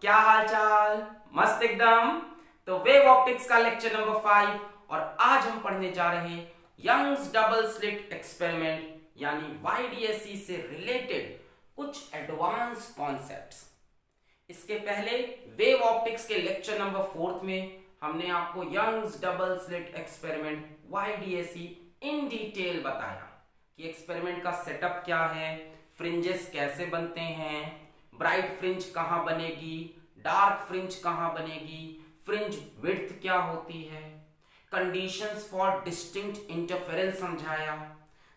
क्या हाल चाल? मस्त एकदम। तो वेव ऑप्टिक्स का लेक्चर नंबर 5 और आज हम पढ़ने जा रहे हैं यंग्स डबल स्लिट एक्सपेरिमेंट यानी YDSC से रिलेटेड कुछ एडवांस कॉन्सेप्ट्स। इसके पहले वेव ऑप्टिक्स के लेक्चर नंबर 4 में हमने आपको Young's double slit experiment YDSC in detail बताया कि एक्सपेरिमेंट का सेटअप क्या है, फ्रिंजेस कैसे बनते हैं, ब्राइट फ्रिंज कहां बनेगी, डार्क फ्रिंज कहां बनेगी, फ्रिंज विड्थ क्या होती है, कंडीशंस फॉर डिस्टिंक्ट इंटरफेरेंस समझाया।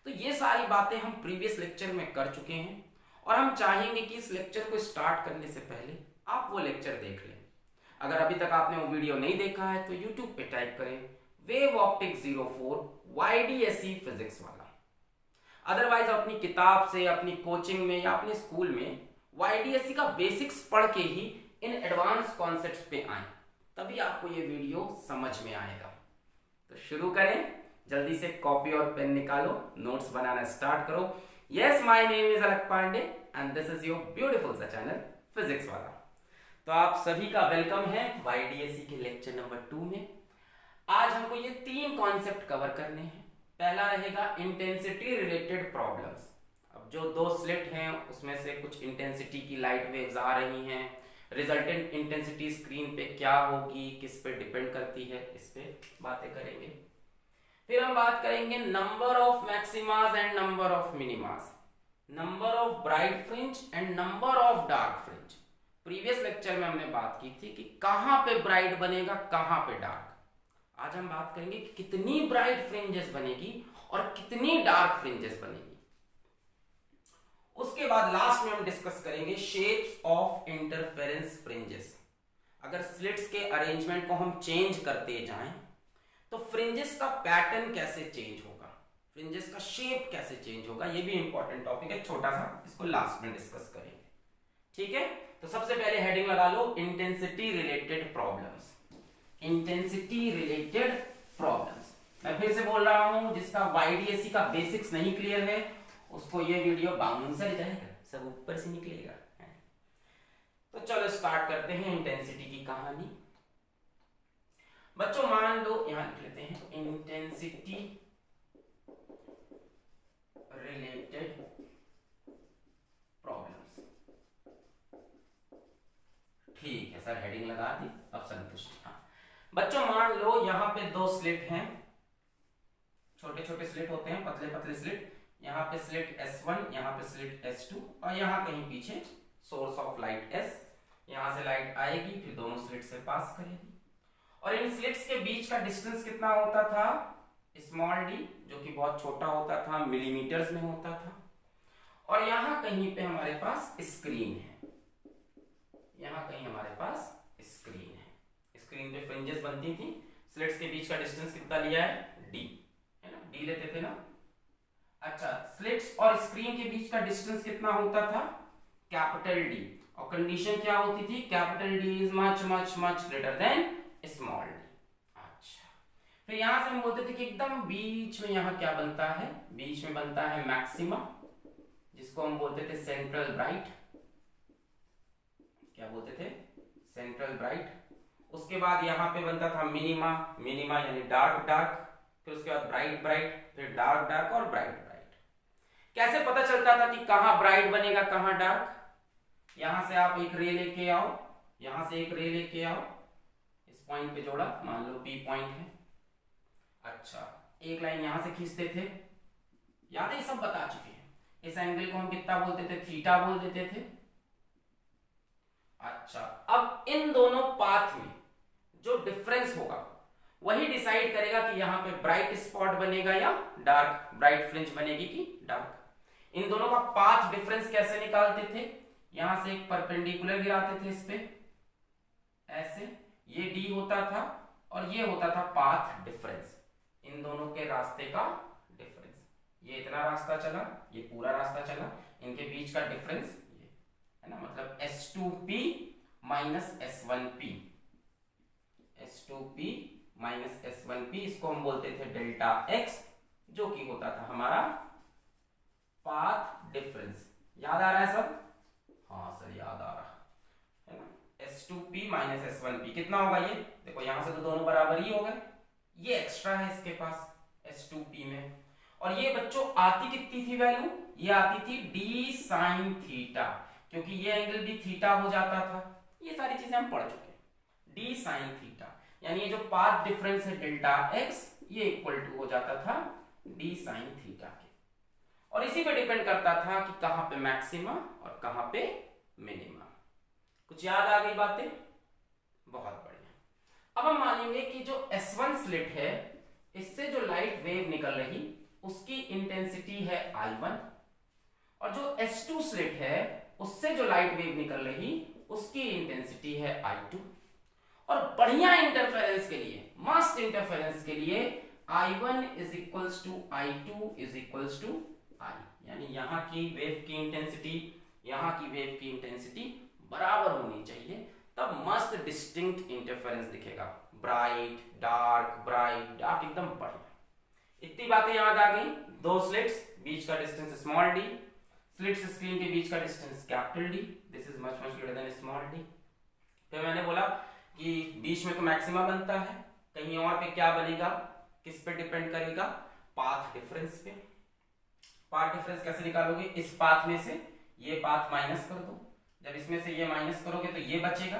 तो ये सारी बातें हम प्रीवियस लेक्चर में कर चुके हैं और हम चाहेंगे कि इस लेक्चर को स्टार्ट करने से पहले आप वो लेक्चर देख लें। अगर अभी तक आपने वो वीडियो नहीं देखा है तो YouTube पे टाइप करें वेव ऑप्टिक्स 04 YDSC फिजिक्स वाला। अदरवाइज अपनी किताब से, अपनी कोचिंग में या अपने स्कूल में YDSC का बेसिक्स पढ़ के ही इन एडवांस कॉन्सेप्ट्स पे आए, तभी आपको ये वीडियो समझ में आएगा। तो शुरू करें, जल्दी से कॉपी और पेन निकालो, नोट्स बनाना स्टार्ट करो। Yes, my name is Alakh Pandey and this is your beautiful सा चैनल फिजिक्स वाला। तो आप सभी का वेलकम है YDSC के लेक्चर नंबर 2 में। आज हमको ये 3 कॉन्सेप्ट कवर करने हैं। पहला रहेगा इंटेंसिटी रिलेटेड प्रॉब्लम्स। अब जो 2 स्लिट हैं उसमें से कुछ इंटेंसिटी की लाइट वेव्स आ रही हैं, रिजल्टेंट इंटेंसिटी स्क्रीन पे क्या होगी, किस पे डिपेंड करती है, इस पे बातें करेंगे। फिर हम बात करेंगे number of maximas and number of minimas, number of bright fringe and number of dark fringe. Previous lecture में हमने बात की थी कि कहां पे ब्राइट बनेगा, कहां पे डार्क। आज हम बात करेंगे कि कितनी ब्राइट फ्रिंजेस बनेगी और कितनी डार्क फ्रिंजेस बनेगी। उसके बाद लास्ट में हम डिस्कस करेंगे शेप्स ऑफ इंटरफेरेंस फ्रिंजेस। अगर स्लिट्स के अरेंजमेंट को हम चेंज करते जाएं तो फ्रिंजेस का पैटर्न कैसे चेंज होगा, फ्रिंजेस का शेप कैसे चेंज होगा, ये भी इंपॉर्टेंट टॉपिक है छोटा सा, इसको लास्ट में डिस्कस करेंगे। ठीक है, तो सबसे पहले हेडिंग लगा low intensity related problems. Intensity related problems, मैं फिर से बोल रहा हूं, जिसका YDSC का बेसिक्स नहीं क्लियर है उसको ये वीडियो बाउंसर जाएगा, सब ऊपर से निकलेगा। तो चलो स्टार्ट करते हैं इंटेंसिटी की कहानी। बच्चों मान लो यहां लिख लेते हैं इंटेंसिटी रिलेटेड प्रॉब्लम्स। ठीक है सर, हेडिंग लगा दी, अब संतुष्ट। हाँ बच्चों मान लो यहां पे 2 स्लिट हैं, छोटे छोटे स्लिट होते हैं, पतले पतले स्लिट। यहाँ पे स्लिट S1, यहाँ पे स्लिट S2 और यहाँ कहीं पीछे सोर्स ऑफ लाइट S। यहाँ से लाइट आएगी फिर दोनों स्लिट से पास करेगी और इन स्लिट्स के बीच का डिस्टेंस कितना होता था, स्मॉल d, जो कि बहुत छोटा होता था, मिलीमीटर्स में होता था। और यहाँ कहीं पे हमारे पास स्क्रीन है, यहाँ कहीं हमारे पास स्क्रीन है। स्क्रीन पे फ्रिंजेस बनती थी। स्लिट्स के बीच का डिस्टेंस कितना लिया है, d, है ना, d लेते थे ना। अच्छा, स्लिट्स और स्क्रीन के बीच का डिस्टेंस कितना होता था, कैपिटल D, और कंडीशन क्या होती थी, capital D is much much much greater than small d। अच्छा, फिर यहां से हम बोलते थे कि एकदम बीच में यहां क्या बनता है, बीच में बनता है मैक्सिमा, जिसको हम बोलते थे सेंट्रल ब्राइट। क्या बोलते थे, सेंट्रल ब्राइट। उसके बाद यहां पे बनता था मिनिमा, मिनिमा यानी डार्क डार्क, फिर उसके बाद ब्राइट ब्राइट, फिर डार्क डार्क और ब्राइट ब्राइट। कैसे पता चलता था कि कहां ब्राइट बनेगा कहां डार्क, यहां से आप एक रे लेके आओ, यहां से एक रे लेके आओ, इस पॉइंट पे जोड़ा, मान लो P पॉइंट है। अच्छा, एक लाइन यहां से खींचते थे, याद है, सब बता चुके हैं। इस एंगल को हम कितना बोलते थे, थीटा बोल देते थे। अच्छा, अब इन दोनों पाथ में जो डिफरेंस होगा वही डिसाइड करेगा कि यहां पे ब्राइट स्पॉट बनेगा या डार्क, ब्राइट फ्रिंज बनेगी कि डार्क। इन दोनों का पाथ डिफरेंस कैसे निकालते थे, यहां से एक परपेंडिकुलर गिराते थे इस पे ऐसे, ये d होता था और ये होता था पाथ डिफरेंस, इन दोनों के रास्ते का डिफरेंस। ये इतना रास्ता चला, ये पूरा रास्ता चला, इनके बीच का डिफरेंस ये है ना, मतलब S2P minus S1P, S2P minus S1P, इसको हम बोलते थे डेल्टा x, जो कि होता था हमारा पाथ डिफरेंस। याद आ रहा है सब? हाँ सर याद आ रहा है ना। S2P माइनस S1P कितना होगा ये? देखो यहां से तो दोनों बराबर ही हो गए, ये एक्स्ट्रा है इसके पास S2P में। और ये बच्चों आती कितनी थी वैल्यू? ये आती थी d sin थीटा, क्योंकि ये एंगल भी थीटा हो जाता था। ये सारी चीजें हम पढ़ चुके हैं। d sin थीटा यानी ये जो पाथ डिफरेंस है डेल्टा x, ये इक्वल टू हो जाता था d sin थीटा के। और इसी पे डिपेंड करता था कि कहां पे मैक्सिमा और कहां पे मिनिमा। कुछ याद आ गई बातें? बहुत बढ़िया। अब हम मानेंगे कि जो S1 स्लिट है, इससे जो लाइट वेव निकल रही उसकी इंटेंसिटी है I1, और जो S2 स्लिट है उससे जो लाइट वेव निकल रही उसकी इंटेंसिटी है I2। और बढ़िया इंटरफेरेंस के लिए, मस्त इंटरफेरेंस के लिए I1 is equals to I2 is equals to I, यानी यहां की वेव की इंटेंसिटी, यहां की वेव की इंटेंसिटी बराबर होनी चाहिए, तब मस्त डिस्टिंक्ट इंटरफेरेंस दिखेगा। ब्राइट डार्क एकदम बढ़िया। इतनी बातें याद आ गई। दो स्लिट्स, बीच का distance small D, slits screen के बीच का distance capital D, this is much greater than small D. फिर मैंने बोला कि बीच में तो मैक्सिमा बनता है, कहीं और पे क्या बनेगा, किस पे डिपेंड करेगा? पाथ डिफरेंस पे। पाथ डिफरेंस कैसे निकालोगे? इस पाथ में से ये पाथ माइनस कर दो, जब इसमें से ये माइनस करोगे तो ये बचेगा।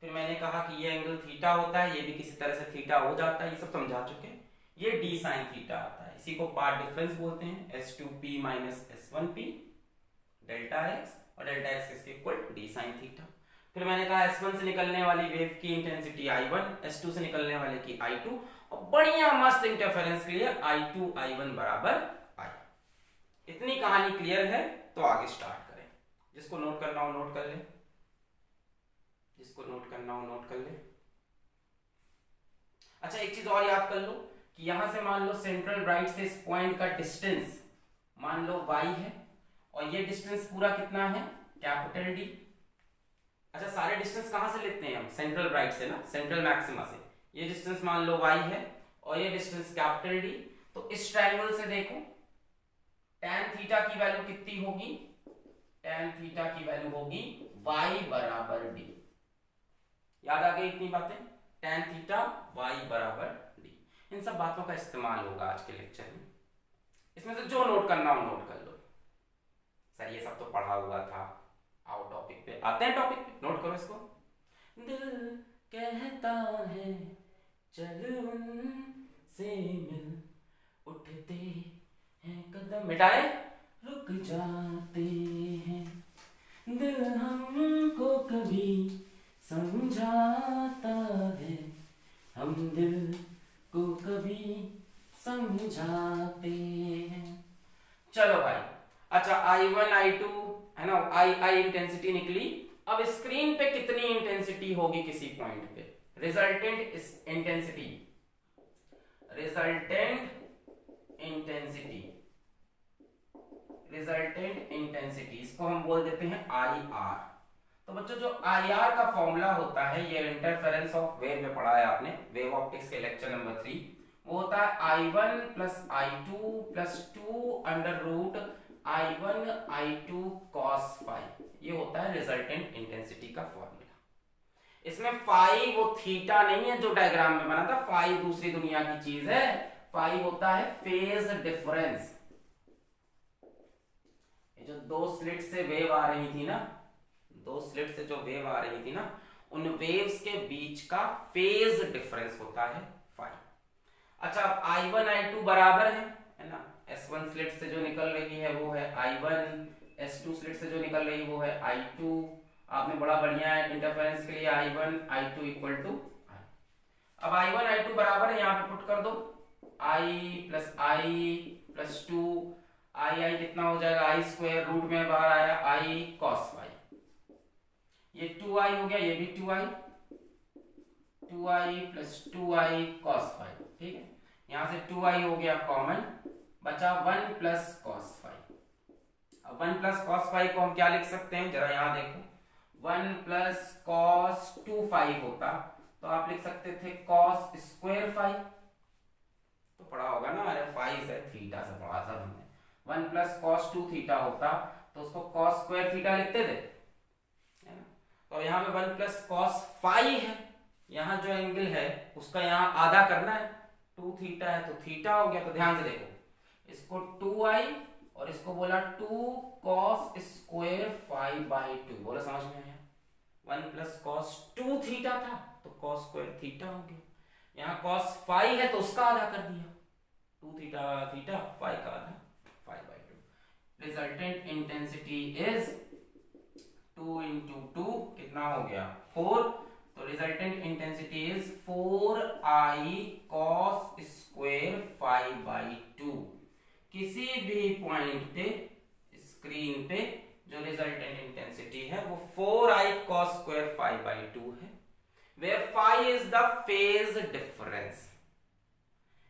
फिर मैंने कहा कि ये एंगल थीटा होता है, ये भी किसी तरह से थीटा हो जाता है, ये सब समझा चुके हैं। ये d sin थीटा आता है, इसी को पाथ डिफरेंस बोलते हैं। S2P minus S1P delta x, और डेल्टा x इसके इक्वल d sin थीटा। फिर मैंने कहा S1 से निकलने वाली वेव की इंटेंसिटी I1, S2 से निकलने वाले की I2, और बढ़िया मस्त इंटरफेरेंस के लिए I2 I1 बराबर I। इतनी कहानी क्लियर है तो आगे स्टार्ट करें। जिसको नोट करना हो नोट कर ले, जिसको नोट करना हो नोट कर ले। अच्छा एक चीज और याद कर लो कि यहां से मान लो सेंट्रल ब्राइट से इस पॉइंट का डिस्टेंस मान लो y है, और ये डिस्टेंस पूरा कितना है? Capital D। अच्छा सारे डिस्टेंस कहां से लेते हैं हम? सेंट्रल ब्राइट से ना, सेंट्रल मैक्सिमा से। ये डिस्टेंस मान लो y है और ये डिस्टेंस कैपिटल D। तो इस ट्रायंगल से देखो tan थीटा की वैल्यू कितनी होगी? tan थीटा की वैल्यू होगी y बराबर d। याद आ गई इतनी बातें? tan थीटा y बराबर d। इन सब बातों का इस्तेमाल होगा आज के लेक्चर में। इसमें से जो नोट करना हो नोट कर लो। सर ये सब तो पढ़ा हुआ था, आओ टॉपिक पे आते हैं। टॉपिक पे नोट करो इसको। दिल कहता है चल उनसे मिल, उठते हैं कदम मिटाए रुक जाते हैं, दिल हमको कभी समझाता है, हम दिल को कभी समझाते हैं। चलो भाई, अच्छा I1 I2 है ना, I इंटेंसिटी निकली। अब स्क्रीन पे कितनी इंटेंसिटी होगी किसी पॉइंट पे? रिजल्टेंट इंटेंसिटी, रिजल्टेंट इंटेंसिटी इसको हम बोल देते हैं IR। तो बच्चों जो IR का फॉर्मूला होता है, ये इंटरफेरेंस ऑफ वेव में पढ़ा है आपने, वेव ऑप्टिक्स के लेक्चर नंबर 3। वो होता है I1 plus I2 plus 2 under root I1 I2 cos phi. ये होता है रिजल्टेंट इंटेंसिटी का फॉर्मूला। इसमें फाई वो थीटा नहीं है जो डायग्राम में बना था, फाई दूसरी दुनिया की चीज है। फाई होता है फेज डिफरेंस। ये जो दो स्लिट से वेव आ रही थी ना, दो स्लिट से जो वेव आ रही थी ना, उन वेव्स के बीच का फेज डिफरेंस होता है फाई। अच्छा I1 I2 बराबर है ना, S1 स्लिट से जो निकल रही है वो है I1, S2 स्लिट से जो निकल रही है वो है I2। आपने बड़ा बढ़िया है इंटरफेरेंस के लिए I1 I2 equal to I। अब I1 I2 बराबर है, यहाँ पे पुट कर दो I plus I plus 2 I कितना हो जाएगा? I स्क्वायर, रूट में बाहर आया I cos फाई। ये 2I हो गया, ये भी 2I plus 2I cos phi. ठीक है, यहां से 2I हो गया कॉमन, बचा 1 प्लस cos फाई। अब 1 प्लस cos फाई को हम क्या लिख सकते हैं? जरा यहां देखो, 1 प्लस cos 2 फाई होता तो आप लिख सकते थे cos स्क्वायर फाई। तो पढ़ा होगा ना, अरे फाई से थीटा से पढ़ा था हमने। 1 प्लस cos 2 थीटा होता तो उसको cos स्क्वायर थीटा लिखते थे, है ना। तो यहाँ पे 1 प्लस कॉस फाई है, यहाँ जो एंगल है उसका यहाँ आधा करना है, 2 थीटा है तो थीटा हो गया। तो ध्यान से देखो, इसको 2i और इसको बोला 2 कॉस स्क्वायर फाई बाई 2, बोला समझ में आया। 1 प्लस कॉस 2 थीटा था तो कॉस स्क्वायर थीटा हो गया, यहाँ कॉस फाई है तो उसका आधा कर दिया, 2 थीटा थीटा फाई का आधा phi by 2। Resultant intensity is 2 into 2 कितना हो गया 4, तो resultant intensity is 4i cos square phi by 2। किसी भी पॉइंट पे स्क्रीन पे जो रिजल्टेंट इंटेंसिटी है वो 4i cos square phi by 2 है, where phi is the phase difference,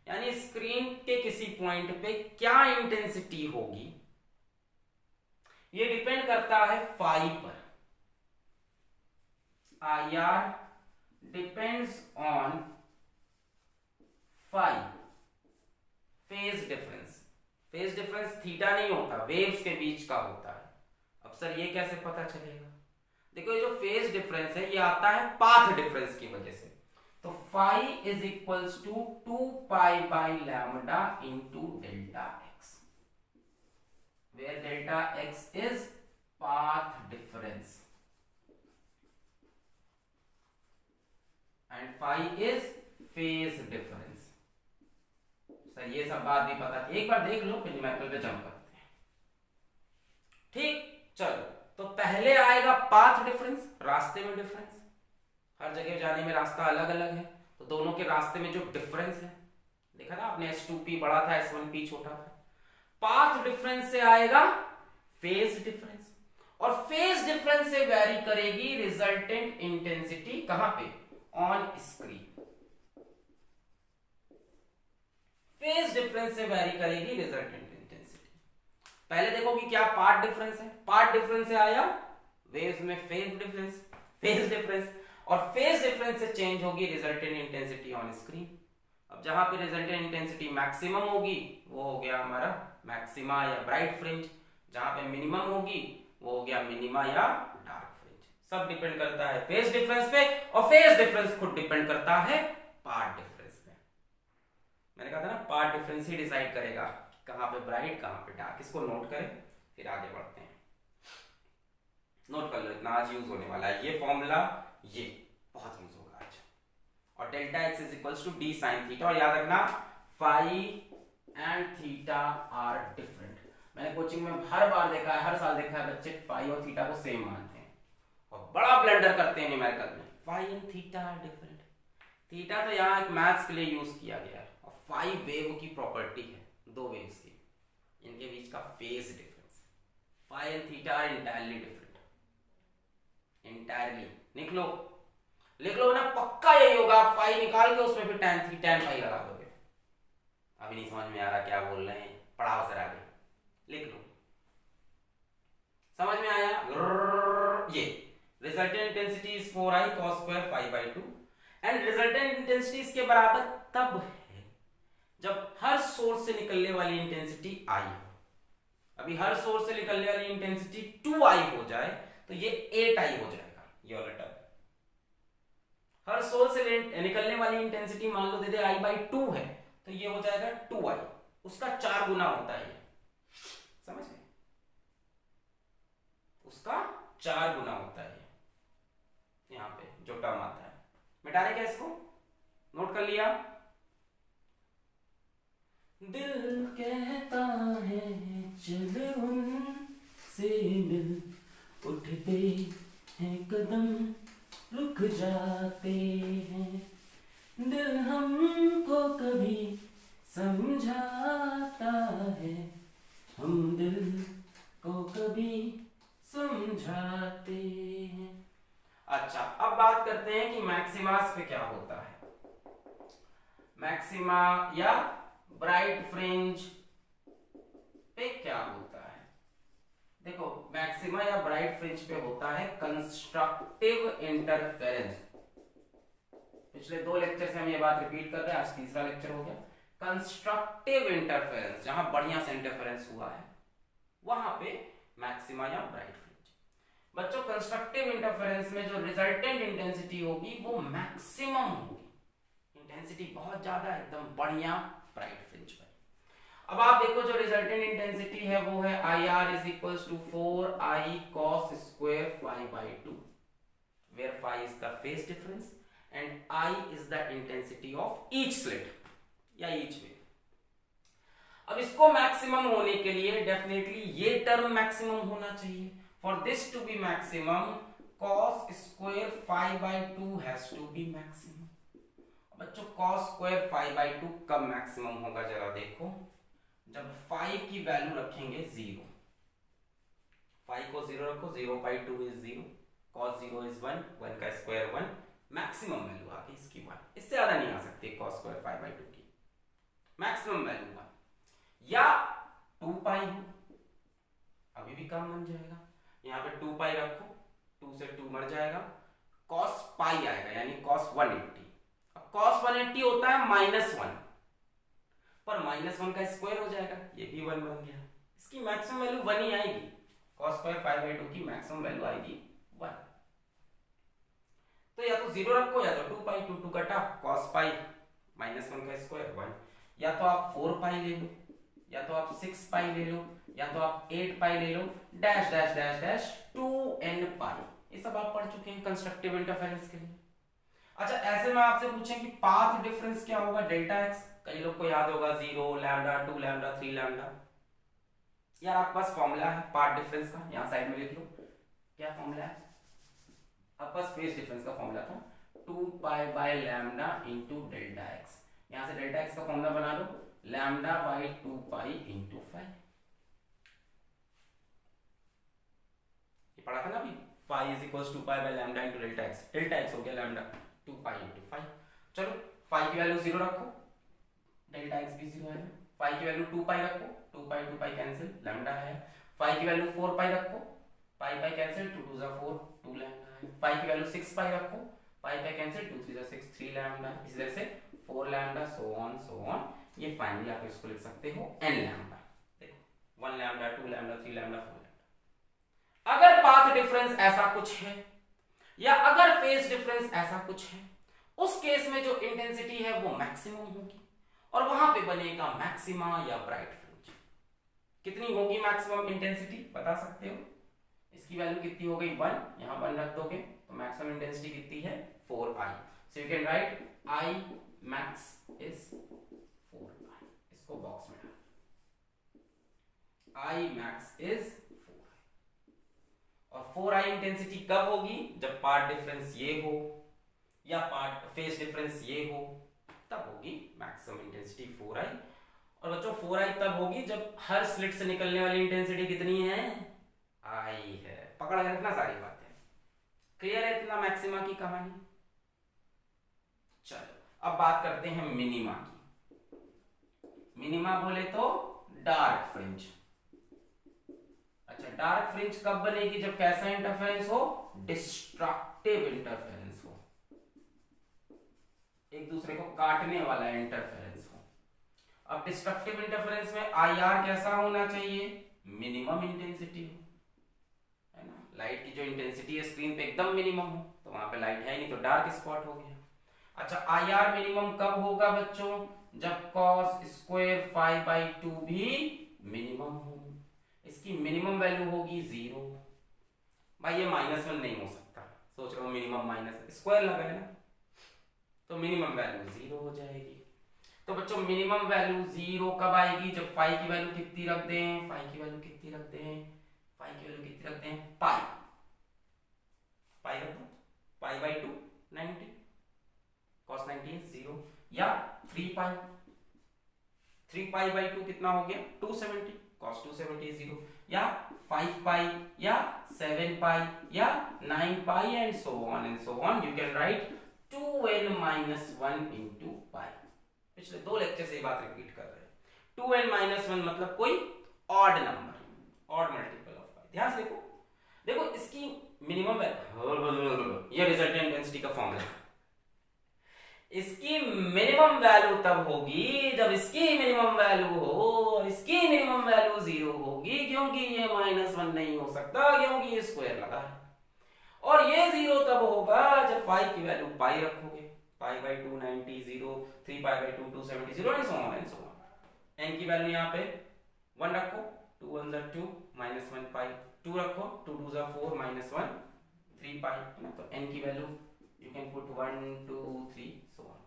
यानी स्क्रीन के किसी पॉइंट पे क्या इंटेंसिटी होगी ये डिपेंड करता है फाई पर। IR depends on phi, phase difference. Phase difference theta नहीं होता, वेव्स के बीच का होता है। अब सर ये कैसे पता चलेगा? देखो ये जो फेज डिफरेंस है ये आता है पाथ डिफरेंस की वजह से। तो phi is equals to 2 pi by lambda into delta x, where delta x is path difference and phi is phase difference. Sir ये सब बात भी पता थी, एक बार देख लो फिर न्यूमेरिकल पे जंप करते हैं। ठीक, चलो तो पहले आएगा पाथ डिफरेंस, रास्ते में डिफरेंस। हर जगह जाने में रास्ता अलग अलग है, तो दोनों के रास्ते में जो डिफरेंस है, देखा ना आपने, S2P बड़ा था S1P छोटा था। पाथ डिफरेंस से आएगा फेज डिफरेंस, और फेज डिफरेंस से वेरी करेगी रिजल्टेंट इंटेंसिटी कहां पे, ऑन स्क्रीन। फेज डिफरेंस से वेरी करेगी रिजल्टेंट इंटेंसिटी। पहले देखो कि क्या पार्ट डिफरेंस है, पार्ट डिफरेंस से आया वेव्स में फेज डिफरेंस, और फेज डिफरेंस से चेंज होगी रिजल्टेंट इंटेंसिटी ऑन स्क्रीन। अब जहां पे रिजल्टेंट इंटेंसिटी मैक्सिमम होगी वो हो गया हमारा मैक्सिमा या ब्राइट फ्रिंज, जहां पे मिनिमम होगी वो हो गया मिनिमा या डार्क फ्रिंज। सब डिपेंड करता है फेज डिफरेंस पे, और फेज डिफरेंस खुद डिपेंड करता है पार्ट डिफरेंस पे। मैंने कहा था ना पार्ट डिफरेंस ही डिसाइड करेगा कहां पे ब्राइट कहां पे डार्क। इसको नोट करें फिर आगे बढ़ते हैं। नोट कर लो, इतना आज यूज होने वाला है ये फॉर्मूला, ये बहुत यूज होगा आज। और delta x is equals to d sine theta, और याद रखना phi and theta are different. मैंने कोचिंग में हर बार देखा है, हर साल देखा है बच्चे फाई और थीटा को सेम मानते हैं और बड़ा ब्लंडर करते हैं न्यूमेरिकल में। Phi and theta are different, theta तो यहाँ एक मैथ्स के लिए यूज किया गया है, और फाई वेव की प्रॉपर्टी है, दो वेव्स की, इनके बीच का phase difference. Phi and theta are entirely different, entirely. लिख लो ना, पक्का यही होगा। फाई निकाल के उसमें फिर tan फाई लगा दोगे। अभी नहीं समझ में आ रहा क्या बोल रहे हैं, पढ़ाओ जरा आगे, लिख लो। समझ में आया? ये resultant intensity is 4i cos square phi by 2, and resultant intensity इसके बराबर तब है जब हर सोर्स से निकलने वाली इंटेंसिटी i हो। अभी हर सोर्स से निकलने वाली इंटेंसिटी 2i हो जाए तो ये 8i हो जाएगा, ये वाला टर्म। हर सोर्स से निकलने वाली इंटेंसिटी मान लो दे दे i बाई 2 है, तो ये हो जाएगा 2i, उसका 4 गुना होता है, समझ गए? उसका 4 गुना होता है यहाँ पे जो टर्म आता है। मिटा रहे क्या इसको? नोट कर लिया? दिल कहता है चल उनसे मिल, उठते हैं कदम रुक जाते हैं, दिल हमको कभी समझाता है, हम दिल को कभी समझाते हैं। अच्छा, अब बात करते हैं कि मैक्सिमास पे क्या होता है। मैक्सिमा या ब्राइट फ्रिंज पे क्या होता है? देखो, मैक्सिमा या ब्राइट फ्रिंज पे होता है कंस्ट्रक्टिव इंटरफेरेंस। पिछले 2 लेक्चर से हम ये बात रिपीट कर रहे हैं, आज तीसरा लेक्चर हो गया। कंस्ट्रक्टिव इंटरफेरेंस, जहां बढ़िया से इंटरफेरेंस हुआ है वहां पे मैक्सिमा या ब्राइट फ्रिंज। बच्चों कंस्ट्रक्टिव इंटरफेरेंस में जो रिजल्टेंट इंटेंसिटी होगी वो मैक्सिमम होगी, इंटेंसिटी बहुत ज्यादा एकदम बढ़िया ब्राइट फ्रिंज पर। अब आप देखो जो रिजल्टेंट इंटेंसिटी है वो है IR is equals to 4I cos square phi by 2, where phi is the phase difference and I is the intensity of each slit या each wave। अब इसको मैक्सिमम होने के लिए डेफिनेटली ये टर्म मैक्सिमम होना चाहिए। For this to be maximum cos square phi by 2 has to be maximum. बच्चों cos स्क्वायर phi by 2 कब मैक्सिमम होगा जरा देखो, जब phi की वैल्यू रखेंगे 0, phi को 0 रखो, 0 by 2 is 0, cos 0 is 1, 1 का स्क्वायर 1, मैक्सिमम वैल्यू आ गई इसकी 1, इससे ज्यादा नहीं आ सकती cos स्क्वायर phi by 2 की, मैक्सिमम वैल्यू 1 या 2 पाई हो, अभी भी काम बन जाएगा। यहां पे 2 पाई रखो, 2 से 2 मर जाएगा, cos पाई आएगा यानी cos 180। अब cos 180 होता है -1, पर -1 का स्क्वायर हो जाएगा, ये भी 1 बन गया, इसकी मैक्सिमम वैल्यू 1 ही आएगी। cos स्क्वायर phi by 2 की मैक्सिमम वैल्यू आएगी 1। तो या तो 0 रखो या तो 2 पाई, 2 2 कटा, cos पाई -1 का स्क्वायर 1, या तो आप 4 पाई ले लो, या तो आप 6 पाई ले लो, या तो आप 8 पाई ले लो, dash dash dash dash 2n pi, ये सब आप पढ़ चुके हैं कंस्ट्रक्टिव इंटरफेरेंस के लिए। अच्छा ऐसे में आपसे पूछें कि पाथ डिफरेंस क्या होगा डेल्टा एक्स, कई लोग को याद होगा 0 लैम्डा 2 लैम्डा 3 लैम्डा। यार आपके पास फॉर्मूला है पाथ डिफरेंस का, यहां साइड में लिख लो, क्या फॉर्मूला है आपके पास, फेज डिफरेंस का फॉर्मूला था 2 pi by lambda into delta x. यहां से डेल्टा एक्स का फॉर्मूला बना लो, लैम्डा बाई 2 पाई इंटू 5, ये पढ़ा था ना अभी, phi is equals 2 pi by lambda into delta x हो गया लैम्डा 2 पाई इंटू 5। चलो फाई की वैल्यू 0 रखो, डेल्टा एक्स भी 0 है, फाई की वैल्यू 2 पाई रखो, 2 पाई कैंसिल, लैम्डा है, फाई की वैल्यू 4 पाई रखो, पाई कैंसिल, 2 2 4 2 लैम्डा है, फाई की वैल्यू 6 पाई रखो, पाई कैंसिल, 2 3 6 3 लैम्डा, इसी तरह से 4 लैम्डा सो ऑन, ये फाइनली आप इसको लिख सकते हो n लैम्डा। देखो 1 लैम्डा 2 लैम्डा 3 लैम्डा 4 लैम्डा। अगर पाथ डिफरेंस ऐसा कुछ है या अगर फेज डिफरेंस ऐसा कुछ है, उस केस में जो इंटेंसिटी है वो मैक्सिमम होगी और वहां पे बनेगा मैक्सिमा या ब्राइट फ्रिंज। कितनी होगी मैक्सिमम इंटेंसिटी बता सकते हो, इसकी वैल्यू कितनी हो गई 1, यहां 1 रख दोगे तो मैक्सिमम इंटेंसिटी कितनी है 4I, so you can right I max is 4I, इसको बॉक्स में डाल, I max is 4I। और 4I इंटेंसिटी कब होगी, जब पार्ट डिफरेंस ये हो या पार्ट फेज डिफरेंस ये हो, तब होगी मैक्सिमम इंटेंसिटी 4I। और बच्चों 4I तब होगी जब हर स्लिट से निकलने वाली इंटेंसिटी कितनी है I है। पकड़ के रखना सारी बातें, क्लियर है इतना मैक्सिमा की कहानी। चलो अब बात करते हैं मिनिमा की। मिनिमा बोले तो डार्क फ्रिंज। अच्छा डार्क फ्रिंज कब बनेगी, जब कैसा इंटरफेरेंस हो, डिस्ट्रक्टिव इंटरफेरेंस हो, एक दूसरे को काटने वाला इंटरफेरेंस हो। अब डिस्ट्रक्टिव इंटरफेरेंस में IR कैसा होना चाहिए, मिनिमम इंटेंसिटी हो, है ना। लाइट की जो इंटेंसिटी है स्क्रीन पे एकदम मिनिमम हो, तो वहां पे लाइट है नहीं तो डार्क स्पॉट हो गया। अच्छा IR मिनिमम कब होगा बच्चों, जब cos स्क्वायर phi by 2 भी मिनिमम हो, इसकी मिनिमम वैल्यू होगी 0। भाई ये -1 नहीं हो सकता, सोच रहा हूं मिनिमम माइनस स्क्वायर लगा है ना, तो मिनिमम वैल्यू 0 हो जाएगी। तो बच्चों मिनिमम वैल्यू 0 कब आएगी, जब phi की वैल्यू कितनी रख दें, phi की वैल्यू कितनी रख दें, phi की वैल्यू कितनी रख दें, पाई रख दो, पाई बाई 2 90, cos 90 0, या 3 पाई, 3 पाई बाई 2 कितना हो गया 270, cos 270 0, या 5 पाई या 7 पाई या 9 pi and so on you can write 2n - 1 into pi. पिछले 2 लेक्चर से ये बात रिपीट कर रहे हैं, 2n - 1 मतलब कोई odd number, odd multiple of pi. ध्यान से देखो इसकी मिनिमम वैल्यू, ये रिजल्टेंट इंटेंसिटी का फॉर्मूला, इसकी मिनिमम वैल्यू तब होगी जब इसकी मिनिमम वैल्यू हो और इसकी मिनिमम वैल्यू 0 होगी, क्योंकि ये -1 नहीं हो सकता क्योंकि ये स्क्वायर लगा है। ये 0 तब होगा जब फाई की वैल्यू पाई रखोगे, pi by 2 90 0, 3 pi by 2 270 0 and so on and so on. N की वैल्यू यहाँ पे 1 रखो, 2 1 ज़ा 2 माइनस 1 पाई, 2 रखो, 2 2 ज़ा 4 माइनस 1 3 पाई है ना। तो एन की value you can put 1 2 3 so on.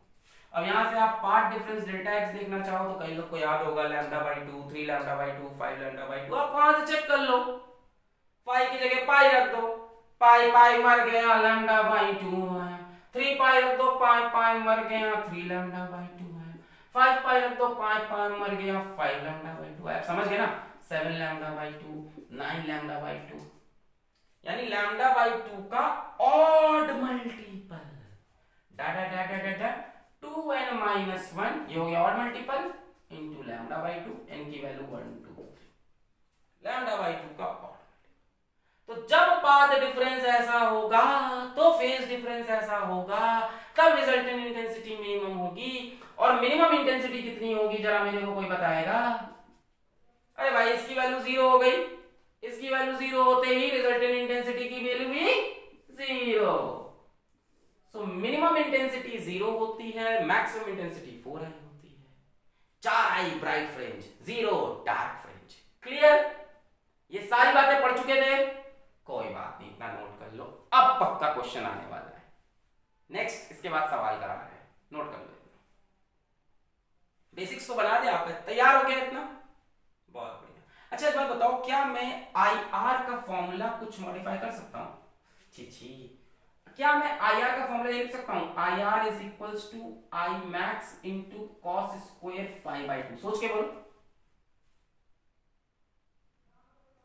अब यहाँ से आप पार्ट डिफरेंस डेल्टा एक्स देखना चाहो तो कई लोग को याद होगा lambda by 2, 3 lambda by 2, 5 lambda by 2। आप वहां से चेक कर लो, पाई की जगह पाई रख दो, पाई पाई मर गया लैम्डा बाई 2 है, 3 पाई रख दो, पाई पाई मर गया 3 लैम्डा बाई 2 है, 5 पाई रख दो, पाई पाई मर गया 5 लैम्डा बाई 2 है। आप समझ गए ना, 7 लैम्डा बाई 2, 9 लैम्डा बाई 2, यानी लैम्डा बाई 2 का ऑड मल्टीपल डा डा डा डा डा 2n माइनस 1, ये हो गया odd multiple into lambda by 2, n की वैल्यू 1 2 3, लैम्डा बाई 2 का ऑड। तो जब पाथ डिफरेंस ऐसा होगा तो फेज डिफरेंस ऐसा होगा, तब रिजल्टेंट इंटेंसिटी मिनिमम होगी। और मिनिमम इंटेंसिटी कितनी होगी जरा मेरे को कोई बताएगा? अरे भाई इसकी वैल्यू 0 हो गई, इसकी वैल्यू 0 होते ही रिजल्टेंट इंटेंसिटी की वैल्यू भी 0। सो मिनिमम इंटेंसिटी 0 होती है, मैक्सिमम इंटेंसिटी 4i होती है। 4i bright fringe, 0 dark fringe. Clear? ये सारी बातें पढ़ चुके थे, कोई बात नहीं, इतना नोट कर लो, अब पक्का क्वेश्चन आने वाला है। नेक्स्ट इसके बाद सवाल करा रहे हैं, नोट कर लो। बेसिक्स तो बना दिया आपने, तैयार हो गया इतना? बहुत बढ़िया। अच्छा एक बात बताओ, क्या मैं IR का फॉर्मूला कुछ मॉडिफाई कर सकता हूं? छी, क्या मैं IR का फॉर्मूला लिख सकता हूं? IR is equals to I max into cos square 5/2। सोच के बोलो।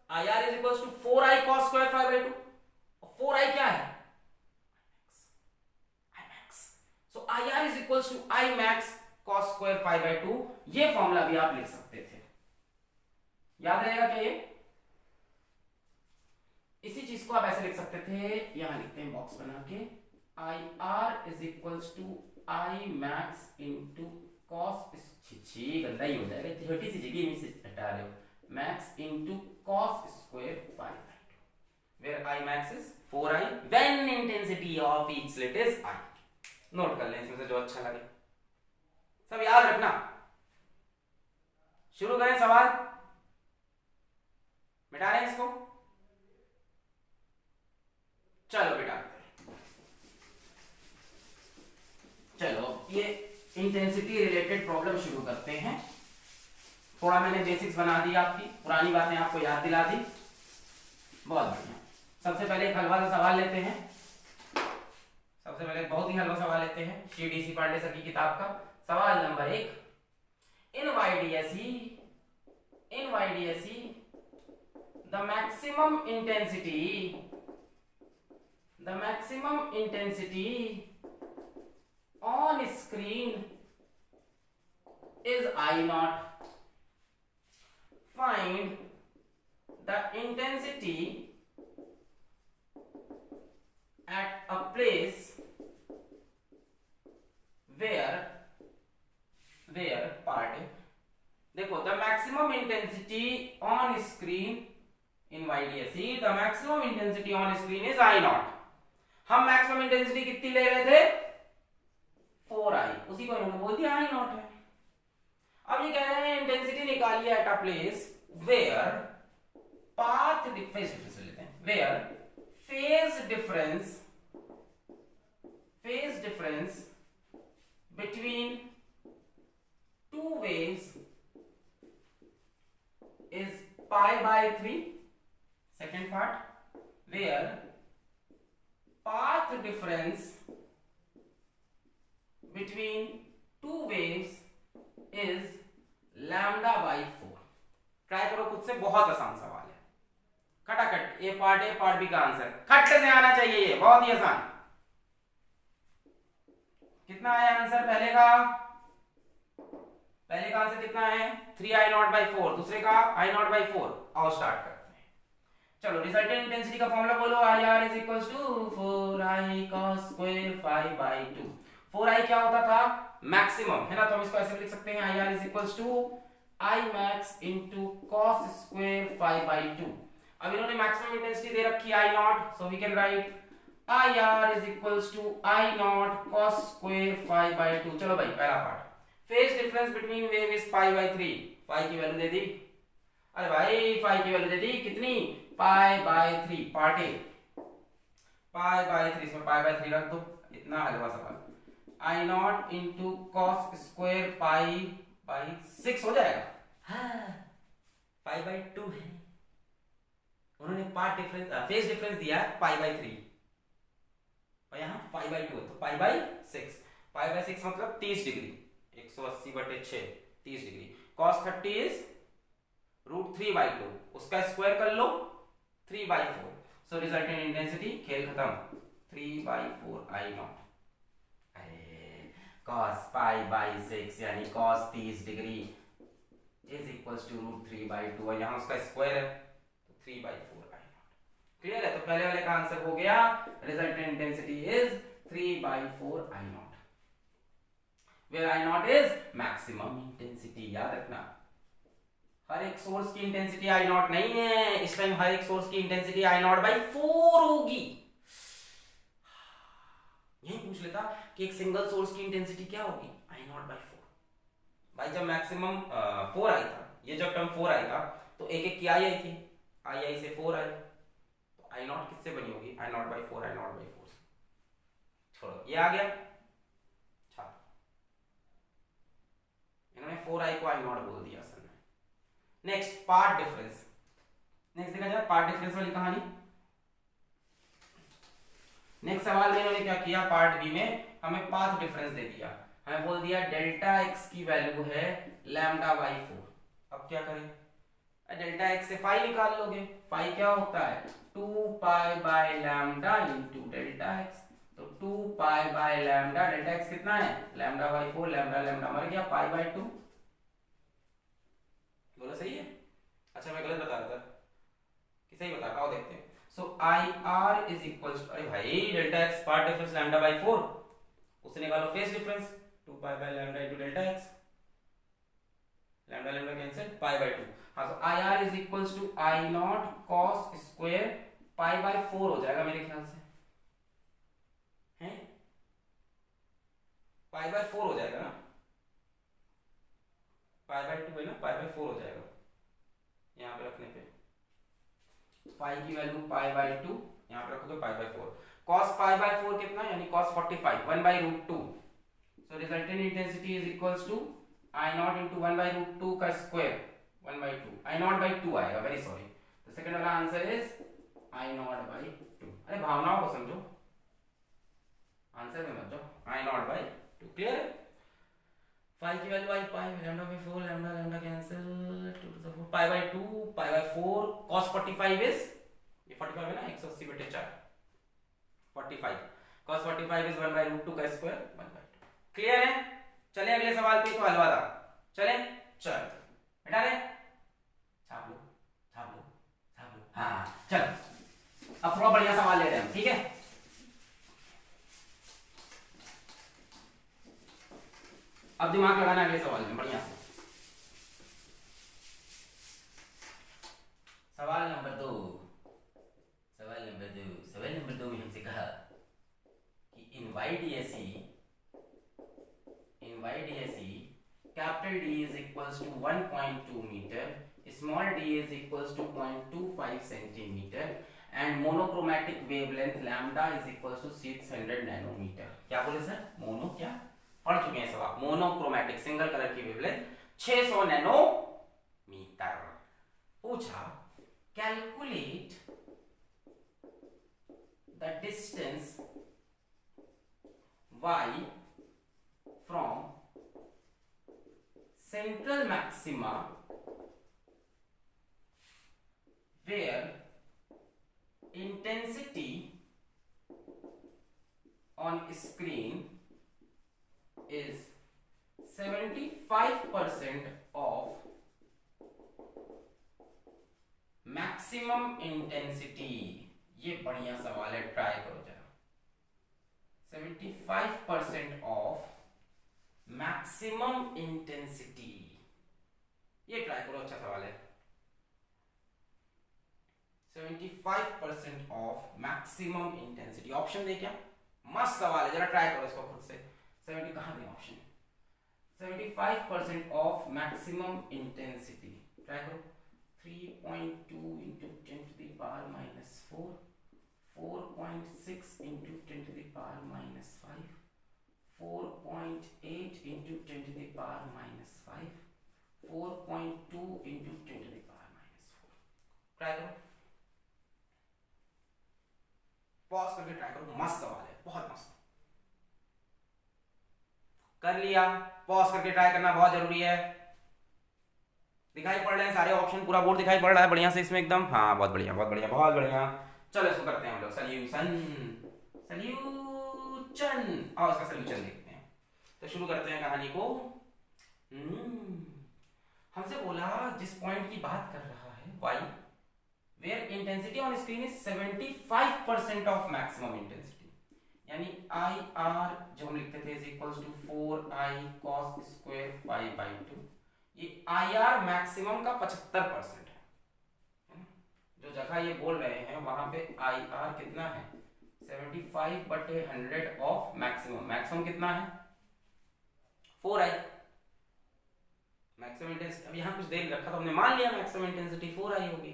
IR is equals to 4i cos square 5/2। और 4i क्या है? I max। So IR is equals to I max cos square 5/2। ये फॉर्मूला भी आप लिख सकते थे, याद रहेगा क्या ये? इसी चीज को आप ऐसे लिख सकते थे, यहां लिखते हैं बॉक्स बना के, IR is equals to I max into cos, छी गंदा ही हो जाएगा, छोटी सी जगह में से हटा रहे हो, max into cos square 5/2, where I max is 4i when intensity of each slit is I। Note कर लें इसमें से जो अच्छा लगे, सब याद रखना। शुरू करें सवाल, मिटा रहे हैं इसको, चलो बेटा। चलो ये इंटेंसिटी रिलेटेड प्रॉब्लम शुरू करते हैं। थोड़ा मैंने बेसिक्स बना दी, आपकी पुरानी बातें आपको याद दिला दी, बहुत बढ़िया। सबसे पहले एक हलवा सा सवाल लेते हैं, सबसे पहले बहुत ही हलवा सवाल लेते हैं, CDC पांडे सर की किताब का। सवाल number 1, in YDSE the maximum intensity on screen is I0. Find the intensity at a place where part, देखो, the maximum intensity on screen in YDSE, the maximum intensity on screen is I0। हम maximum intensity कितनी ले रहे थे? 4i, उसी को इन्होंने बोल दिया I0 है। अब ये कह रहे हैं इंटेंसिटी निकालिए at a place where path phase difference लेते हैं, where phase difference between two waves is π/3। second part, where path difference between two waves is λ/4। Try करो खुद से, बहुत आसान सवाल है, खटाखट ए पार्ट बी का आंसर खट्टे से आना चाहिए, ये बहुत ही आसान। कितना आया आंसर पहले का आंसर कितना है? 3i0/4, दूसरे का i0/4। आओ स्टार्ट करते हैं, चलो। रिजल्टेंट इंटेंसिटी का फॉर्मूला बोलो, IR is equals to 4i cos square 5/2। 4i क्या होता था? मैक्सिमम, है ना, तो हम इसको ऐसे लिख सकते हैं, IR is equals to I max into cos square 5/2। अब इन्होंने मैक्सिमम इंटेंसिटी दे रखी है I0, so we can write I R is equals to I not cos square five by two. चलो भाई पहला part, phase difference between wave is pi by three. Pi की value दे दी, अरे भाई पाई की वैल्यू दे दी कितनी, pi by three. Part A pi by three, इसमें पाई बाई थ्री रख दो, इतना हलवा सवाल। I not into cos square pi by six हो जाएगा। हाँ, पाई बाई टू है, उन्होंने पार्ट डिफरेंस फेज डिफरेंस दिया है पाई बाई थ्री और यहाँ पाई बाई टू है, तो pi by six. Pi by six मतलब 30 degree, 180/6 30 degree. Cos 30 is root 3 by two, उसका स्क्वायर कर लो 3 बाई 4। सो रिजल्टेंट इंटेंसिटी खेल खत्म, 3 by 4 I naught cos pi by 6 यानी cos 30 degree is equals to root 3 by 2 और यहाँ उसका स्क्वायर है तो 3 बाई 4 आई नॉट। क्लियर है? तो पहले वाले का आंसर हो गया, resultant intensity is 3 by 4 I naught, where I naught is maximum intensity. याद रखना, हर एक सोर्स की इंटेंसिटी आई नॉट नहीं है, इस टाइम हर एक सोर्स की इंटेंसिटी आई नॉट बाई 4 होगी। यही पूछ लेता कि एक सिंगल सोर्स की इंटेंसिटी क्या होगी, आई नॉट बाई 4। भाई जब मैक्सिमम 4 आई था, ये जब टर्म 4 आई था तो एक एक की आई थी, आई से 4 आई, तो आई नॉट किससे बनी होगी, I not by 4, I not by 4 से। छोड़ो, ये आ गया। अच्छा, इन्होंने 4 आई को आई नॉट बोल दिया असल में। नेक्स्ट पार्ट डिफरेंस, नेक्स्ट देखा जाए पार्ट डिफरेंस वाली कहानी। नेक्स्ट सवाल में इन्होंने क्या किया, पार्ट बी में हमें पाथ डिफरेंस दे दिया, हमें बोल दिया डेल्टा एक्स की वैल्यू है लैम्डा बाई 4। अब क्या करें, डेल्टा एक्स से फाई निकाल लोगे, फाई क्या होता है 2 pi by lambda into delta x, तो 2 pi by lambda, delta x कितना है लैम्डा बाई 4, लैम्डा लैम्डा मर गया, पाई बाय 2। बोला सही है? अच्छा मैं गलत बता रहा था कि सही बता, आओ देखते हैं। So I R is equals, अरे भाई delta x path difference lambda by 4, उससे निकालो phase difference 2 pi by lambda into delta x, lambda lambda cancel, pi by 2। हाँ, तो I R is equals to I not cos square pi by 4 हो जाएगा मेरे ख्याल से, हैं पाई बाय 4 हो जाएगा ना, पाई बाय 2 है ना, पाई बाय 4 हो जाएगा यहाँ पे रखने पे, पाई की वैल्यू पाई बाय 2 यहाँ पे रखोगे pi by 4। cos pi by 4 कितना, यानी cos 45 1 by root 2। So resultant intensity is equals to I not into 1 by root 2 का square 1 by 2, I naught by 2 आएगा, वेरी सॉरी। तो सेकंड वाला answer is I naught by 2। अरे भावनाओं को समझो, आंसर में मत जाओ, आई नॉट बाय 2। क्लियर है? पाई की value I pi, lambda by 4, lambda lambda cancel, 2 to the 4 pi by 2, pi by 4, cos 45 is, ये 45 है ना, 180/4 45, cos 45 इज 1 बाय रूट 2 का स्क्वायर 1 बाय 2। क्लियर है? चलें अगले सवाल पे, तो हलवा था, चलें चल बेटा रे, छाप लो छाप लो छाप लो, हाँ चल अब थोड़ा बढ़िया सवाल ले रहे हैं हम, ठीक है? अब दिमाग लगाना अगले सवाल में बढ़िया से। सवाल नंबर 2, सवाल नंबर 2 में हमसे कहा कि इन YDSE capital D is equals to 1.2 meter, small d is equals to 0.25 centimeter and monochromatic wavelength lambda is equals to 600 nanometer। क्या बोले सर? मोनो क्या पढ़ चुके हैं सब आप, मोनोक्रोमैटिक सिंगल कलर की वेवलेंथ 600 नैनोमीटर। पूछा calculate the distance y from central maxima where intensity on screen is 75% of maximum intensity। ये बढ़िया सवाल है, ट्राई करो जरा। 75% of maximum intensity, ये ट्राई करो, अच्छा सवाल है। 75% ऑफ मैक्सिमम इंटेंसिटी। ऑप्शन दे क्या? मस्त सवाल है, जरा ट्राई करो इसको खुद से। 70 कहाँ दे option? 75% of maximum intensity, try करो। 3.2 into 10 to the power minus 4, 4.6 into 10 to the power minus 5, 4.8 into 10 to the power minus 5, 4.2 into 10 to the power minus 4। Try करो, पॉज करके ट्राई करो, मस्त सवाल है, बहुत मस्त। कर लिया? पॉज करके ट्राई करना बहुत जरूरी है। दिखाई पड़ रहे हैं सारे ऑप्शन, पूरा बोर्ड दिखाई पड़ रहा है बढ़िया से इसमें एकदम? हाँ बहुत बढ़िया, बहुत बढ़िया, बहुत बढ़िया। चलो इसको करते हैं हम लोग सॉल्यूशन, सॉल्यूशन, और इसका सॉल्यूशन देखते हैं। तो शुरू करते हैं कहानी को। हमसे बोला जिस पॉइंट की बात कर रहा है y, where intensity on screen is 75% of maximum intensity, यानी IR जो हम लिखते थे is equals to 4I cos square phi by 2, ये IR मैक्सिमम का 75% है। जो जगह ये बोल रहे हैं वहां पे IR कितना है? 75/100 ऑफ मैक्सिमम। मैक्सिमम कितना है? 4I maximum intensity. अब यहाँ कुछ देर रखा तो हमने मान लिया मैक्सिमम इंटेंसिटी 4I होगी।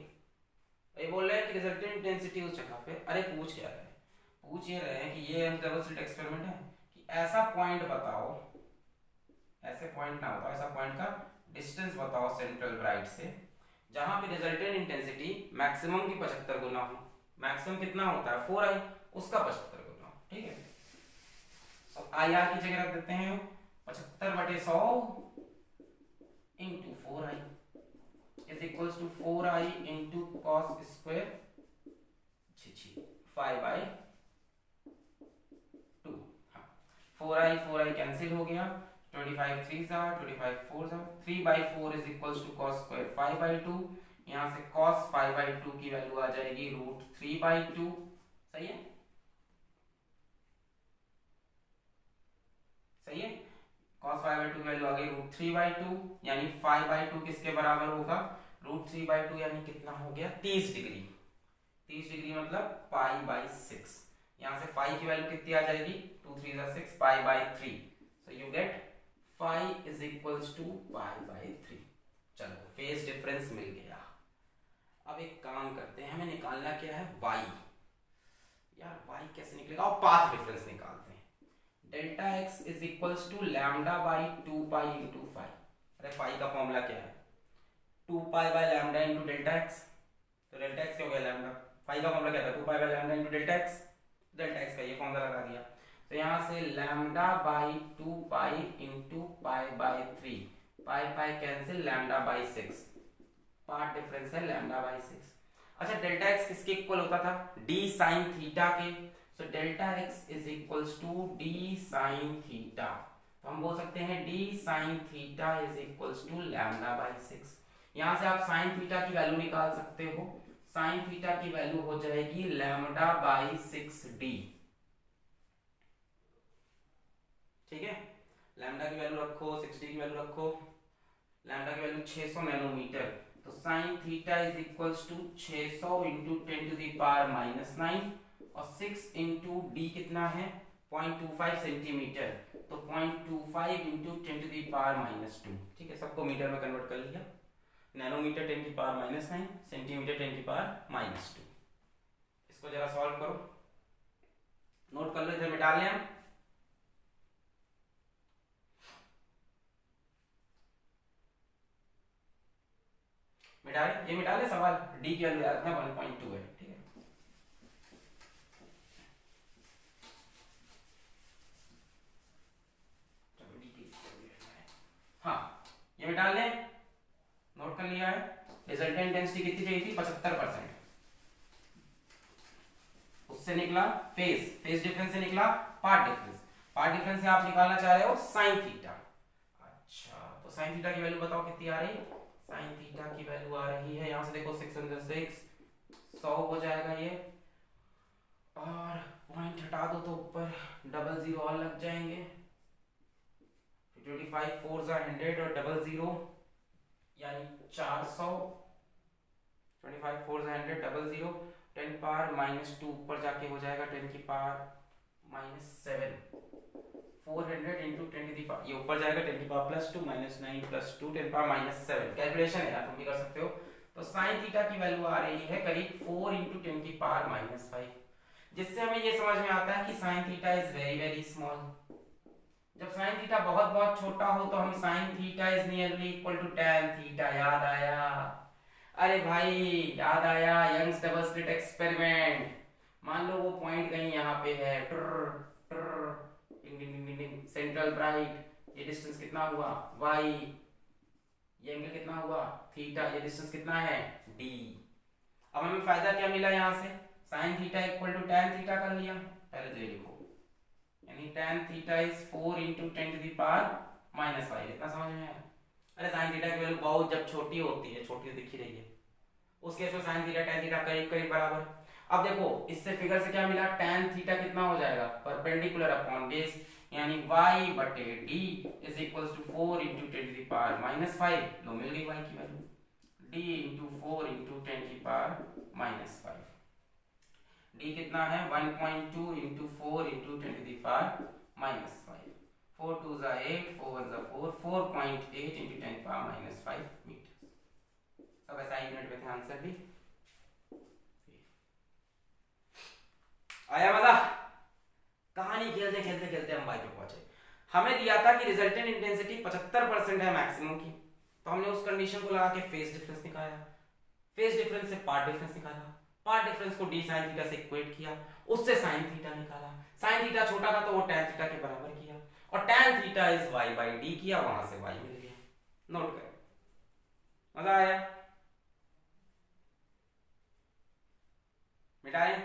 ये बोल रहे हैं कि रिजल्टेंट इंटेंसिटी उस जगह पे, अरे पूछ क्या रहे हैं? पूछ ये रहे हैं कि ये डबल स्लिट एक्सपेरिमेंट है कि ऐसा पॉइंट बताओ, ऐसे पॉइंट ना बताओ, ऐसा पॉइंट का डिस्टेंस बताओ सेंट्रल ब्राइट से जहां पे रिजल्टेंट इंटेंसिटी मैक्सिमम की 75 गुना हो। मैक्सिमम कितना होता है? 4I, उसका 75 गुना हो। ठीक है, तो IR की जगह रख देते हैं 75/100 into 4I is equals to 4I into cos square phi by 2। हाँ, 4I कैंसिल हो गया, 25 3 जा, 25 4 जा, 3/4 is equals to cos square phi by 2। यहाँ से cos phi by 2 की वैल्यू आ जाएगी √3/2। सही है? सही है? cos phi by 2 की वैल्यू आ गई √3/2, यानी phi by 2 किसके बराबर होगा? √3/2, यानी कितना हो गया? 30 डिग्री। 30 डिग्री मतलब π/6। यहाँ से phi की वैल्यू कितनी आ जाएगी? 2 3 6, π/3। So you get phi is equals to π/3। चलो फेज डिफरेंस मिल गया। अब एक काम करते हैं, हमें निकालना क्या है? y। यार y कैसे निकलेगा? और पाथ डिफरेंस निकालते हैं। Delta x is equals to λ/2π into phi। अरे phi का फॉर्मूला क्या है? 2π/λ into डेल्टा x। तो डेल्टा x क्या हो गया? लैम्डा। phi का फॉर्मूला क्या था? 2π/λ into delta x। Delta x का ये फॉर्मूला लगा दिया। तो यहाँ से λ/2π into π/3, pi cancel, λ/6, part difference है λ/6। अच्छा, डेल्टा x किसके इक्वल होता था? d sin थीटा के। So delta x is equals to d sin theta. तो हम बोल सकते हैं d sin theta is equals to λ/6। यहाँ से आप साइन थीटा की वैल्यू निकाल सकते हो। साइन थीटा की वैल्यू हो जाएगी λ/6d। ठीक है, लैम्डा की वैल्यू रखो, 6d की वैल्यू रखो। लैम्डा की वैल्यू 600 नैनोमीटर, तो sine theta is equals to 600 into 10 to the power -9, और 6 इंटू d कितना है? 0.25 सेंटीमीटर, तो 0.25 इंटू 10 टू द पावर -2। ठीक है, सबको मीटर में कन्वर्ट कर लिया। नैनोमीटर 10 की पावर -9, सेंटीमीटर 10 की पावर -2। इसको जरा सॉल्व करो, नोट कर लो, इधर मिटा लें हम। मिटा ले, ये मिटा ले सवाल। डी की वैल्यू याद रखना 1.2 है। ठीक है, चलो डी की हाँ, ये मिटा ले, नोट कर लिया है। रिजल्टेंट इंटेंसिटी कितनी चाहिए थी? 75%। उससे निकला फेज, फेज डिफरेंस से निकला पार्ट डिफरेंस। पार्ट डिफरेंस से आप निकालना चाह रहे हो साइन थीटा। अच्छा, तो साइन थीटा की वैल्यू बताओ कितनी आ रही है? साइन थीटा की वैल्यू आ रही है, यहां से देखो 606, 100 हो जाएगा ये, और पॉइंट हटा दो तो ऊपर डबल जीरो और लग जाएंगे। 25 4 100 और डबल जीरो यानी 400, 25 4 100 डबल 0 10 पावर -2 ऊपर जाके हो जाएगा 10 की पावर -7 400 इंटू 10 की पावर, ये ऊपर जाएगा 10 की पावर +2 -9 +2 10 पावर -7। कैलकुलेशन है यार, तुम भी कर सकते हो। तो साइन थीटा की वैल्यू आ रही है करीब 4 इंटू 10 की पावर -5, जिससे हमें ये समझ में आता है कि sine theta is very very small. जब साइन थीटा बहुत बहुत छोटा हो तो हम sine theta is nearly equal to tan theta. याद आया? अरे भाई याद आया, यंग्स डबल स्लिट एक्सपेरिमेंट। मान लो वो पॉइंट कहीं यहाँ पे है, सेंट्रल ब्राइट, ये डिस्टेंस कितना हुआ y, ये एंगल कितना हुआ थीटा, ये डिस्टेंस कितना है d। अब हमें फायदा क्या मिला यहाँ से, sine theta equal to tan theta कर लिया। पहले तो ये लिखो, यानी tan theta is 4 into 10 to the power -5। इतना समझ में आया? अरे साइन थीटा की वैल्यू बहुत जब छोटी होती है, छोटी तो दिख ही रही है, उस केस में साइन थीटा tan थीटा करीब करीब बराबर। अब देखो इससे फिगर से क्या मिला, tan थीटा कितना हो जाएगा परपेंडिकुलर अपॉन बेस, यानी y बटे d is equals to 4 into 10 to the power -5। लो मिल गई y की वैल्यू, d इंटू 4 इंटू 10 की पावर -5। d कितना है 1.2 into 4 into 10 to the power -5। 4 2 जा 8, 4 1 जा 4, 4.8 इंटू 10 पावर -5 मीटर। सब ऐसा यूनिट में थे आंसर भी। आया मजा? कहानी खेलते खेलते खेलते हम वाई पे पहुंचे। हमें दिया था कि रिजल्टेंट इंटेंसिटी 75% है मैक्सिमम की, तो हमने उस कंडीशन को लगा के फेज डिफरेंस निकाला, फेज डिफरेंस से पार्ट डिफरेंस निकाला, पार्ट डिफरेंस को d sin थीटा से इक्वेट किया, उससे sin थीटा निकाला, sin थीटा छोटा था तो वो tan थीटा के बराबर किया, और tan theta is y by d किया, वहां से y मिल गया। नोट करें, मजा आया? मिटाएं?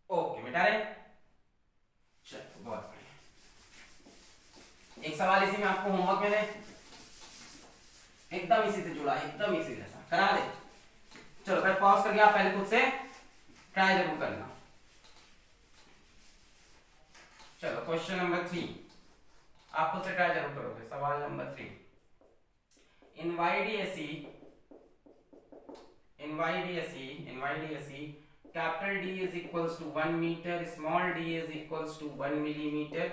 ओके मिटा रहे। चलो बहुत बढ़िया। एक सवाल इसी में आपको होमवर्क में एकदम इसी से जुड़ा, एकदम इसी जैसा करा दे। चलो फिर पॉज करके आप पहले खुद से ट्राई जरूर करना। चलो क्वेश्चन नंबर 3 आप खुद से ट्राई जरूर करोगे। सवाल number 3, in YDSE capital D is equals to 1 meter, small d is equals to 1 millimeter,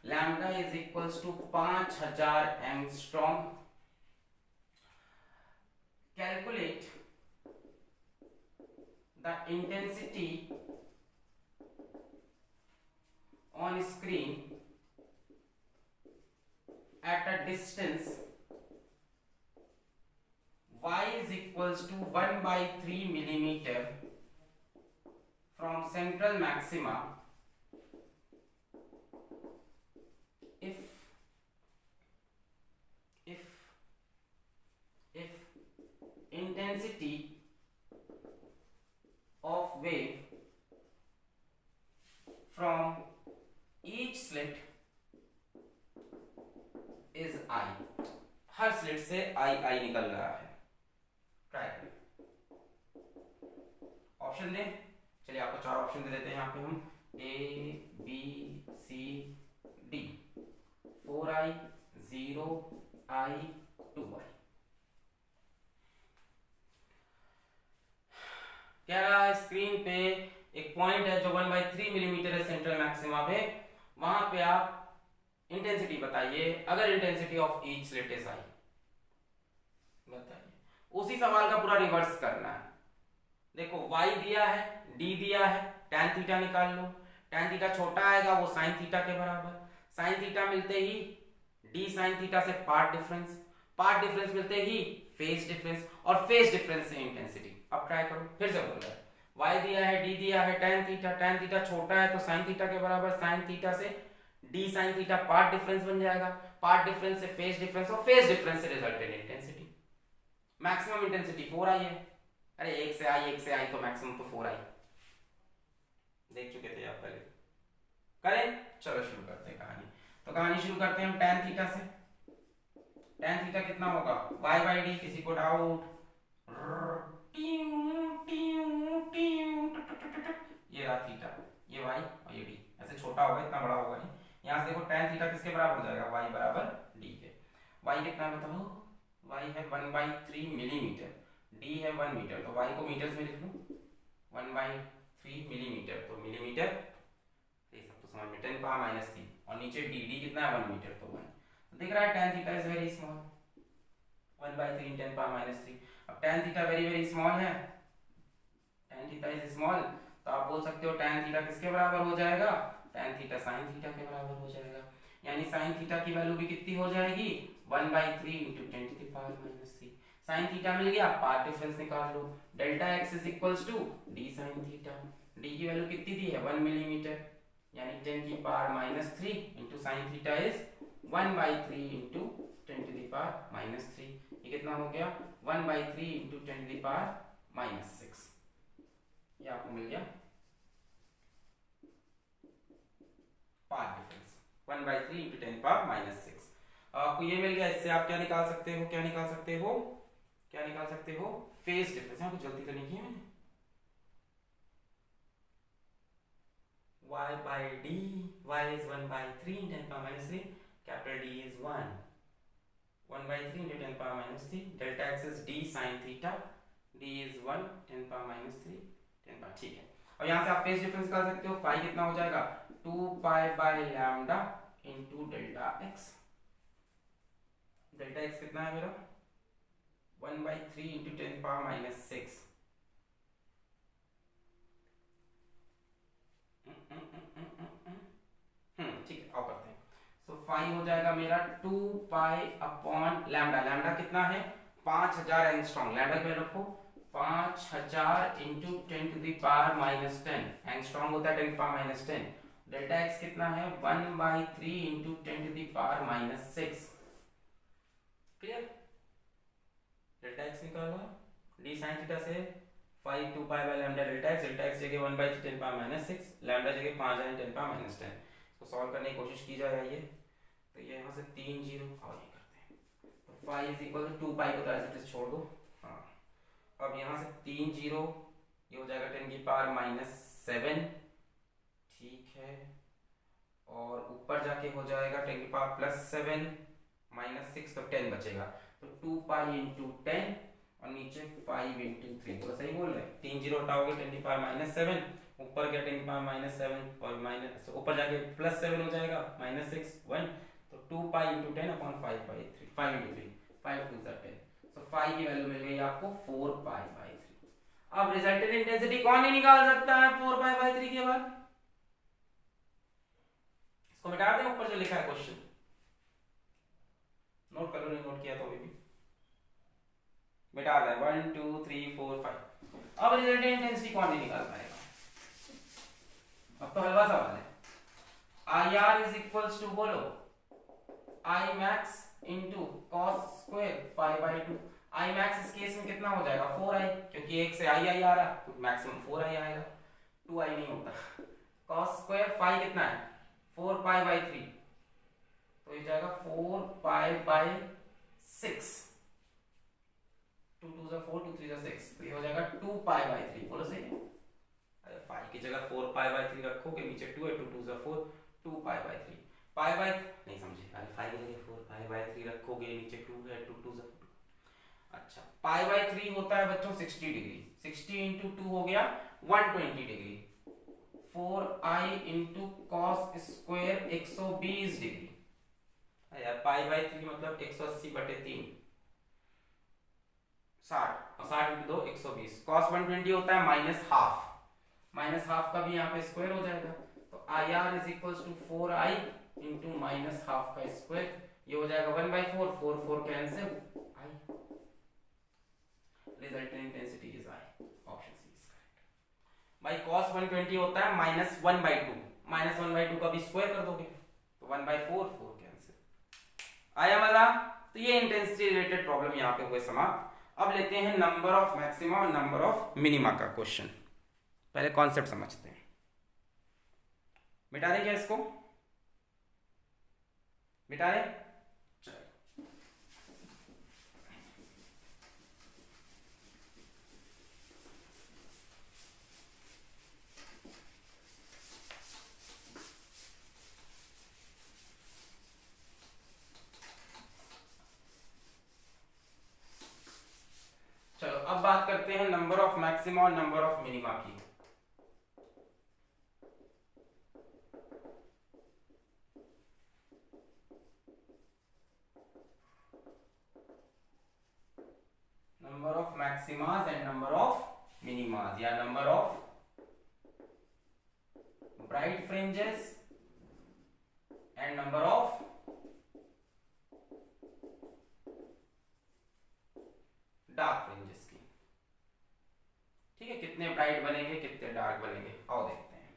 lambda is equals to 5000 angstrom. Calculate the intensity on screen at a distance y is equals to 1 by 3 millimeter from central maxima if intensity of wave from each slit is I। Her slit से I निकल रहा है। Try करें, option दें। चलिए आपको 4 option दे देते हैं यहाँ पे हम, A B C D, 4I 0I 2I। क्या रहा है स्क्रीन पे, एक पॉइंट है जो 1/3 मिलीमीटर है सेंट्रल मैक्सिमा पे, वहां पे आप इंटेंसिटी बताइए अगर intensity of each slit is I. बताइए, उसी सवाल का पूरा रिवर्स करना है। देखो y दिया है, d दिया है, tan थीटा निकाल लो। tan थीटा छोटा आएगा वो sin थीटा के बराबर, sin थीटा मिलते ही d sin थीटा से पार्ट डिफरेंस, पार्ट डिफरेंस मिलते ही फेज डिफरेंस, और फेज डिफरेंस से इंटेंसिटी। अब ट्राई करो, फिर से बोल रहा है y दिया है, d दिया है, tan थीटा छोटा है तो sin थीटा के बराबर, sin थीटा से d sin theta path difference बन जाएगा, पार्ट डिफरेंस से फेज डिफरेंस, और फेज डिफरेंस से resultant intensity. Maximum intensity 4i है। अरे एक से आई तो मैक्सिमम तो 4i। देख चुके थे आप पहले, करें? चलो शुरू करते हैं कहानी। तो कहानी शुरू करते हैं हम tan थीटा से। tan थीटा कितना होगा y by d, किसी को डाउट? ये रहा थीटा, ये y और ये d, ऐसे छोटा होगा इतना बड़ा होगा नहीं। यहाँ से देखो tan थीटा किसके बराबर हो जाएगा, y बराबर d के। y कितना बताओ, y है 1/3 मिलीमीटर, d है 1 मीटर, तो y को मीटर्स में लिख लूं 1/3 मिलीमीटर, तो मिलीमीटर ये सब तो समझ में 10⁻³ और नीचे d कितना है 1 मीटर, तो 1। तो दिख रहा है tan theta is very small, 1/3 10⁻³। अब tan theta very very small है, tan थीटा इज स्मॉल, तो आप बोल सकते हो tan थीटा किसके बराबर हो जाएगा, tan थीटा sin थीटा के बराबर हो जाएगा, यानी sin थीटा की वैल्यू भी कितनी हो जाएगी 1/3 × 10⁻³ sin थीटा मिल गया, पार्ट डिफरेंस निकाल लो, delta x is equals to d sin theta, d की वैल्यू कितनी दी है 1 मिलीमीटर, यानी 10⁻³ × sin थीटा इज 1/3 × 10⁻³ ये कितना हो गया 1/3 × 10⁻⁻6, ये आपको मिल गया पार्ट डिफरेंस 1/3 × 10⁻⁻6। आपको ये मिल गया, इससे आप क्या निकाल सकते हो, क्या निकाल सकते हो, क्या निकाल सकते हो, फेज डिफरेंस। यहाँ कुछ जल्दी करनी की है मैंने, y/d, y is 1/3 × 10⁻³ capital D is 1/3 × 10⁻³ delta x is d sin theta, d is 1 10⁻³ 10, ठीक है। और यहाँ से आप फेज डिफरेंस निकाल सकते हो, फाई कितना हो जाएगा 2π/λ × डेल्टा x, डेल्टा x कितना है मेरा 1/3 × 10⁻⁻6, ठीक है, और करते हैं। सो फाई हो जाएगा मेरा 2π/λ, लैम्डा कितना है 5000 एंगस्ट्रॉम, लैम्डा की वैल्यू रखो 5000 × 10⁻⁻10 एंगस्ट्रॉम होता है 10⁻⁻10, डेल्टा x कितना है 1/3 × 10⁻⁻6, क्लियर, डेल्टा x निकाला, d sin थीटा से 5 2π/λ डेल्टा x जगह 1/3 10⁻⁻6, लैम्डा जगह 5000 10⁻⁻10, इसको सॉल्व करने की कोशिश की जाए, आइए, तो ये यहाँ से 3 जीरो और ये करते हैं, तो 5 = 2π को तो ऐसे छोड़ दो, हाँ, अब यहाँ से 3 जीरो, ये हो जाएगा 10⁻⁻7, ठीक है, और ऊपर जाके हो जाएगा 10⁻+7 -6, तो 10 बचेगा, तो 2π × 10 और नीचे 5 × 3, तो सही बोल रहे हैं, 3 जीरो हटाओगे 10⁻�7, ऊपर क्या 10⁻�7 और माइनस ऊपर जाके +7 हो जाएगा -6 1, तो 2π × 10/5/3 5 × 3 5 2 10, सो 5 की वैल्यू मिल गई आपको 4π/3। अब रिजल्टेंट इंटेंसिटी कौन ही निकाल सकता है 4π/3 के बाद, इसको मिटा दें, ऊपर जो लिखा है क्वेश्चन नोट कर लो, नहीं नोट किया तो अभी भी मिटा दें, 1 2 3 4 5। अब रिजल्टेंट इंटेंसिटी कौन नहीं निकाल पाएगा, अब तो हलवा सवाल है, IR इज इक्वल्स टू बोलो I max into cos square π/2, I max इस केस में कितना हो जाएगा 4i, क्योंकि 1 से i आ रहा तो मैक्सिमम 4i आएगा, 2i नहीं होता, cos square phi कितना है 4π/3, तो ये जाएगा 4π/6, 2 2 4 2 3 6, तो ये हो जाएगा 2π/3, बोलो सही है, अरे phi की जगह 4π/3 रखोगे, नीचे 2 है, 2 2 4 2π/3, पाई नहीं समझे, अरे 5 की जगह 4π/3 रखोगे, नीचे 2 है, 2 2 4, अच्छा π/3 होता है बच्चों 60 डिग्री, 60 × 2 हो गया 120 degree, 4i × cos square 120 degree, यार π/3 मतलब 180/3 60 और 60 × 2 120, cos 120 होता है -½ का भी यहाँ पे स्क्वायर हो जाएगा, तो IR is equals to 4i × -½ का स्क्वायर, ये हो जाएगा 1/4, 4 4 कैंसिल, i, resultant intensity is i, option C is correct. भाई cos 120 होता है -1/2, -1/2 का भी स्क्वायर कर दोगे तो 1/4 4 कैंसिल, आया मजा। तो ये इंटेंसिटी रिलेटेड प्रॉब्लम यहाँ पे हुए समाप्त। अब लेते हैं नंबर ऑफ मैक्सिमा और नंबर ऑफ मिनिमा का क्वेश्चन। पहले कॉन्सेप्ट समझते हैं, मिटा दें क्या इसको, मिटा दें, करते हैं नंबर ऑफ मैक्सिमा और नंबर ऑफ मिनिमा की। Number of maximas and number of minimas, या number of bright fringes and number of dark fringes की। ठीक है, कितने ब्राइट बनेंगे कितने डार्क बनेंगे, आओ देखते हैं।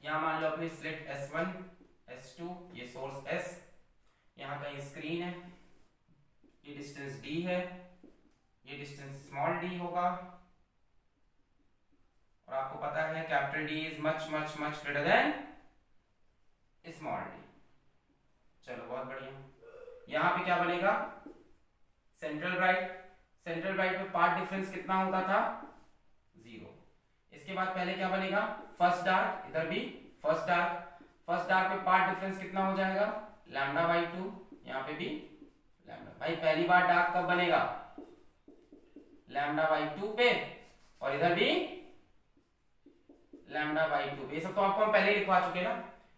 यहां मान लो अपनी स्लिट S1 S2, ये सोर्स S, यहां कहीं स्क्रीन है, ये डिस्टेंस D है, ये डिस्टेंस स्मॉल d होगा, और आपको पता है capital D is much much much greater than small d। चलो बहुत बढ़िया। यहां पे क्या बनेगा, सेंट्रल ब्राइट। सेंट्रल ब्राइट में पार्ट डिफरेंस कितना होता था, 0। इसके बाद पहले क्या बनेगा, फर्स्ट डार्क, इधर भी फर्स्ट डार्क। फर्स्ट डार्क में पार्ट डिफरेंस कितना हो जाएगा, λ/2, यहाँ पे भी लैम्डा। भाई पहली बार डार्क कब बनेगा, λ/2 पे, और इधर भी λ/2 पे। ये सब तो आपको हम पहले ही लिखवा चुके ना।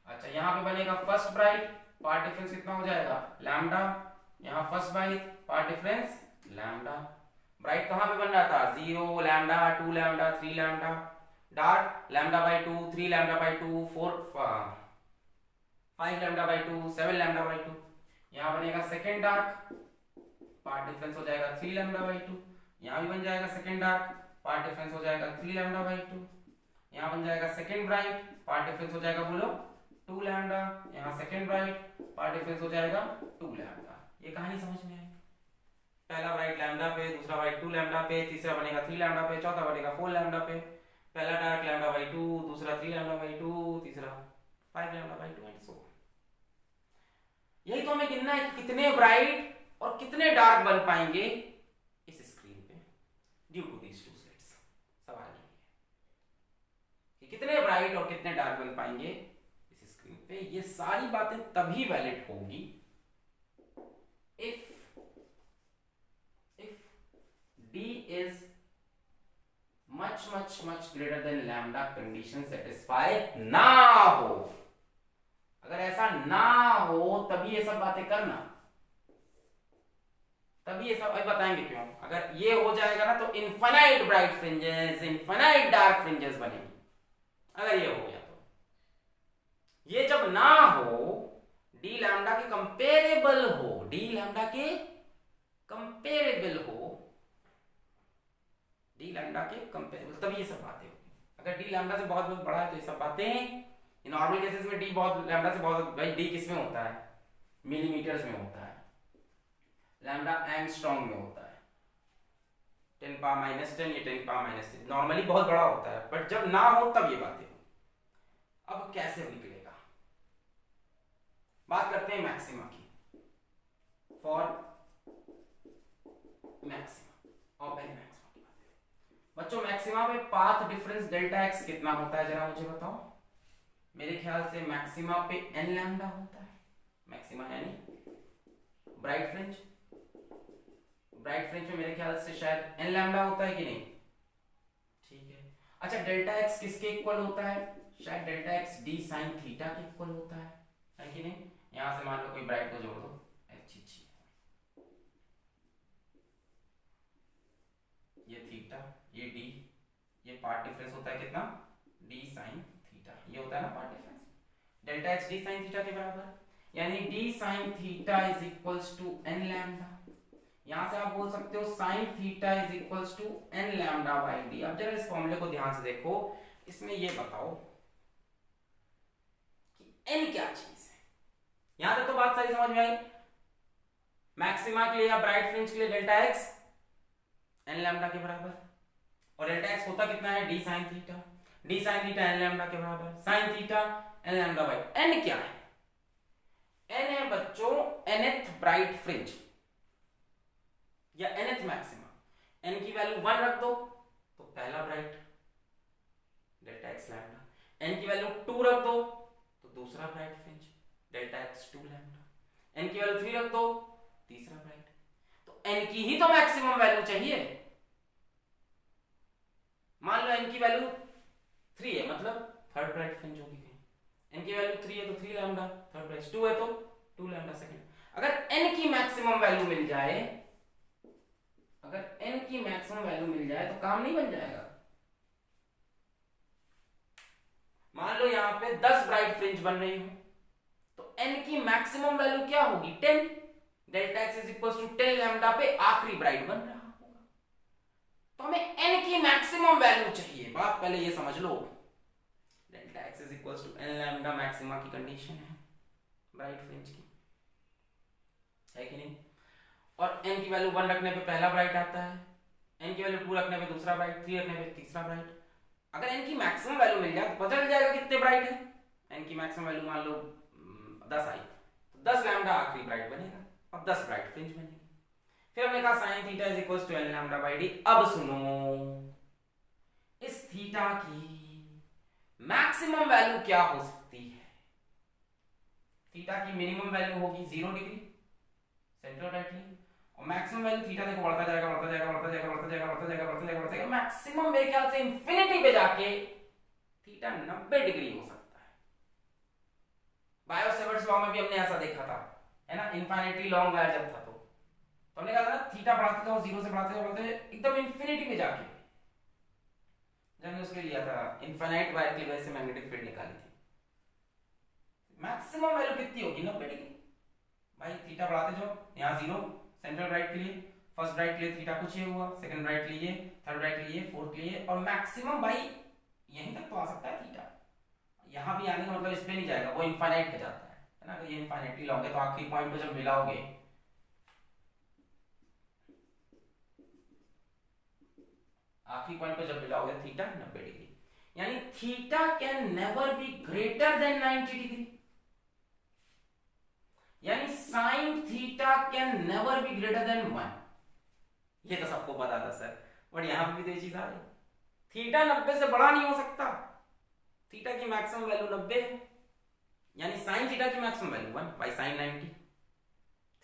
अच्छा, यहाँ पे बनेगा फर्स्ट ब्राइट, पार्ट डिफरेंस कितना हो जाएगा, लैम्डा। यहाँ first bright, part difference lambda. Bright कहाँ पे बन रहा था, 0, लैम्डा, 2 लैम्डा, 3 लैम्डा। डार्क λ/2, 3 λ/2, 5 λ/2, 7 λ/2। यहाँ बनेगा सेकेंड डार्क, पार्ट डिफरेंस हो जाएगा 3 λ/2। यहाँ भी बन जाएगा सेकेंड डार्क, पार्ट डिफरेंस हो जाएगा 3 λ/2। यहाँ बन जाएगा सेकेंड ब्राइट, पार्ट डिफरेंस हो जाएगा बोलो 2 लैम्डा। यहाँ सेकेंड ब्राइट, पार्ट डिफरेंस हो जाएगा 2 लैम्डा। ये कहानी समझ में आई। पहला ब्राइट लैम्डा पे, दूसरा ब्राइट 2 लैम्डा पे, तीसरा बनेगा 3 लैम्डा पे, चौथा बनेगा 4 लैम्डा पे। पहला डार्क λ/2, दूसरा 3 λ/2, तीसरा 5 λ/2 एंड सो। यही तो हमें गिनना है कि कितने ब्राइट और कितने डार्क बन पाएंगे इस स्क्रीन पे due to these two slits. सवाल ये है कि कितने ब्राइट और कितने डार्क बन पाएंगे इस स्क्रीन पे। ये सारी बातें तभी वैलिड होगी if d is much greater than lambda condition satisfy ना हो। अगर ऐसा ना हो तभी ये सब बातें करना, तभी ये सब अभी बताएंगे क्यों। अगर ये हो जाएगा ना तो infinite bright fringes, infinite dark fringes बनेंगी। अगर ये हो गया तो, ये जब ना हो, डी लैम्डा के कंपेरेबल हो, डी लैम्डा के कंपेरेबल हो, डी लैम्डा के कंपेरेबल, तभी ये सब बातें होगी। अगर डी लैम्डा से बहुत बड़ा है तो ये सब बातें, नॉर्मल केसेस में डी बहुत लैम्डा से बहुत, भाई डी किस में होता है, मिलीमीटर्स में होता है, लैम्डा एंगस्ट्रॉम में होता है, 10⁻⁻10, ये 10⁻⁻3 नॉर्मली बहुत बड़ा होता है। बट जब ना हो तब ये बातें हो। अब कैसे निकलेगा, बात करते हैं मैक्सिमा की। फॉर मैक्सिमा, और पहले मैक्सिमा की बात करें। बच्चों मैक्सिमा में पाथ डिफरेंस डेल्टा एक्स कितना होता है, जरा मुझे बताओ। मेरे ख्याल से मैक्सिमा पे n लैम्डा होता है। मैक्सिमा यानी ब्राइट फ्रिंज, ब्राइट फ्रिंज में मेरे ख्याल से शायद n लैम्डा होता है कि नहीं, ठीक है। अच्छा, डेल्टा एक्स किसके इक्वल होता है, शायद delta x d sin theta के इक्वल होता है कि नहीं। यहां से मान लो कोई ब्राइट को जोड़ दो, अच्छी ये थीटा, ये d, ये पार्ट डिफरेंस होता है कितना, d sin थीटा, ये होता है ना path difference. Delta x d sin theta के बराबर, यानी d sin theta is equals to n lambda. यहां से आप बोल सकते हो sin theta is equals to n lambda by d। अब जरा इस फॉर्मूले को ध्यान से देखो, इसमें ये बताओ कि n क्या चीज है। यहां तक तो बात सारी समझ में आई। मैक्सिमा के लिए या ब्राइट फ्रिंज के लिए डेल्टा एक्स n लैम्डा के बराबर, और डेल्टा एक्स होता कितना है, d sin theta, d sin theta n lambda के बराबर, sin theta n lambda by n क्या है, n है बच्चों nth ब्राइट फ्रिंज या nth मैक्सिमा। n की वैल्यू 1 रख दो तो पहला bright delta x lambda, n की वैल्यू 2 रख दो तो दूसरा bright fringe delta x 2 lambda, n की वैल्यू 3 रख दो तीसरा ब्राइट। तो n की ही तो मैक्सिमम वैल्यू चाहिए। मान लो n की वैल्यू 3 है, मतलब थर्ड ब्राइट फ्रिंज होगी कहीं। n की वैल्यू 3 है तो 3 लैम्डा, थर्ड ब्राइट 2 है तो 2 लैम्डा सेकंड। अगर n की मैक्सिमम वैल्यू मिल जाए, अगर n की मैक्सिमम वैल्यू मिल जाए तो काम नहीं बन जाएगा। मान लो यहां पे 10 ब्राइट फ्रिंज बन रही हो, तो n की मैक्सिमम वैल्यू क्या होगी? 10। Delta x is equal to 10 lambda पे आखिरी ब्राइट बन रहा होगा, तो हमें n की मैक्सिमम वैल्यू चाहिए। बात पहले ये समझ लो, delta x is equal to n lambda maxima की कंडीशन है ब्राइट फ्रिंज की, है कि नहीं? और n की वैल्यू 1 रखने पे पहला ब्राइट आता है, n की वैल्यू 2 रखने पे दूसरा ब्राइट, 3 रखने पे तीसरा ब्राइट। अगर n की मैक्सिमम वैल्यू मिल जाए तो पता चल जाएगा कितने ब्राइट है। n की मैक्सिमम वैल्यू मान लो 10 आई, तो 10 लैम्डा आखिरी ब्राइट बनेगा और 10 ब्राइट फ्रिंज बनेगी। फिर हमने कहा sin theta is equal to n lambda by d। अब सुनो, इस थीटा की मैक्सिमम वैल्यू क्या हो सकती है? थीटा की मिनिमम वैल्यू होगी 0 डिग्री सेंट्रल राइट, और मैक्सिमम वैल्यू थीटा देखो बढ़ता जाएगा बढ़ता जाएगा बढ़ता जाएगा बढ़ता जाएगा बढ़ता जाएगा बढ़ता जाएगा बढ़ता जाएगा, मैक्सिमम मेरे ख्याल से इंफिनिटी पे जाके थीटा 90 डिग्री हो सकता है। बायो-सेवर्ट्स लॉ में भी हमने ऐसा देखा था, है ना, इनफिनिटी लॉन्ग वायर जब था तो हमने कहा था ना थीटा बढ़ाते जाओ, 0 से बढ़ाते बढ़ाते एकदम इंफिनिटी पे जाके, जब हमने उसके लिया था इनफाइनाइट वायर की वजह से मैग्नेटिक फील्ड निकाली थी, मैक्सिमम वैल्यू कितनी होगी? 90 डिग्री। भाई थीटा बढ़ाते जाओ, यहाँ 0 सेंट्रल राइट के लिए, फर्स्ट राइट के लिए थीटा कुछ ये हुआ, सेकंड राइट के लिए, थर्ड राइट के लिए, फोर्थ के लिए, और मैक्सिमम भाई यहीं तक तो आ सकता है थीटा। यहाँ भी आने का मतलब इस पे नहीं जाएगा, वो इनफाइनाइट पे जाता है ना, अगर ये इनफाइनाइटली लॉन्ग है तो आखिरी पॉइंट पे जब मिलाओगे, आखिरी पॉइंट पे जब मिलाओगे थीटा 90 डिग्री, यानी theta can never be greater than 90 degree, यानी sine theta can never be greater than 1। ये तो सबको पता था सर, बट यहां पे भी तो ये चीज आ रही, थीटा 90 से बड़ा नहीं हो सकता, थीटा की मैक्सिमम वैल्यू 90 है, यानी साइन थीटा की maximum value 1 by sine 90,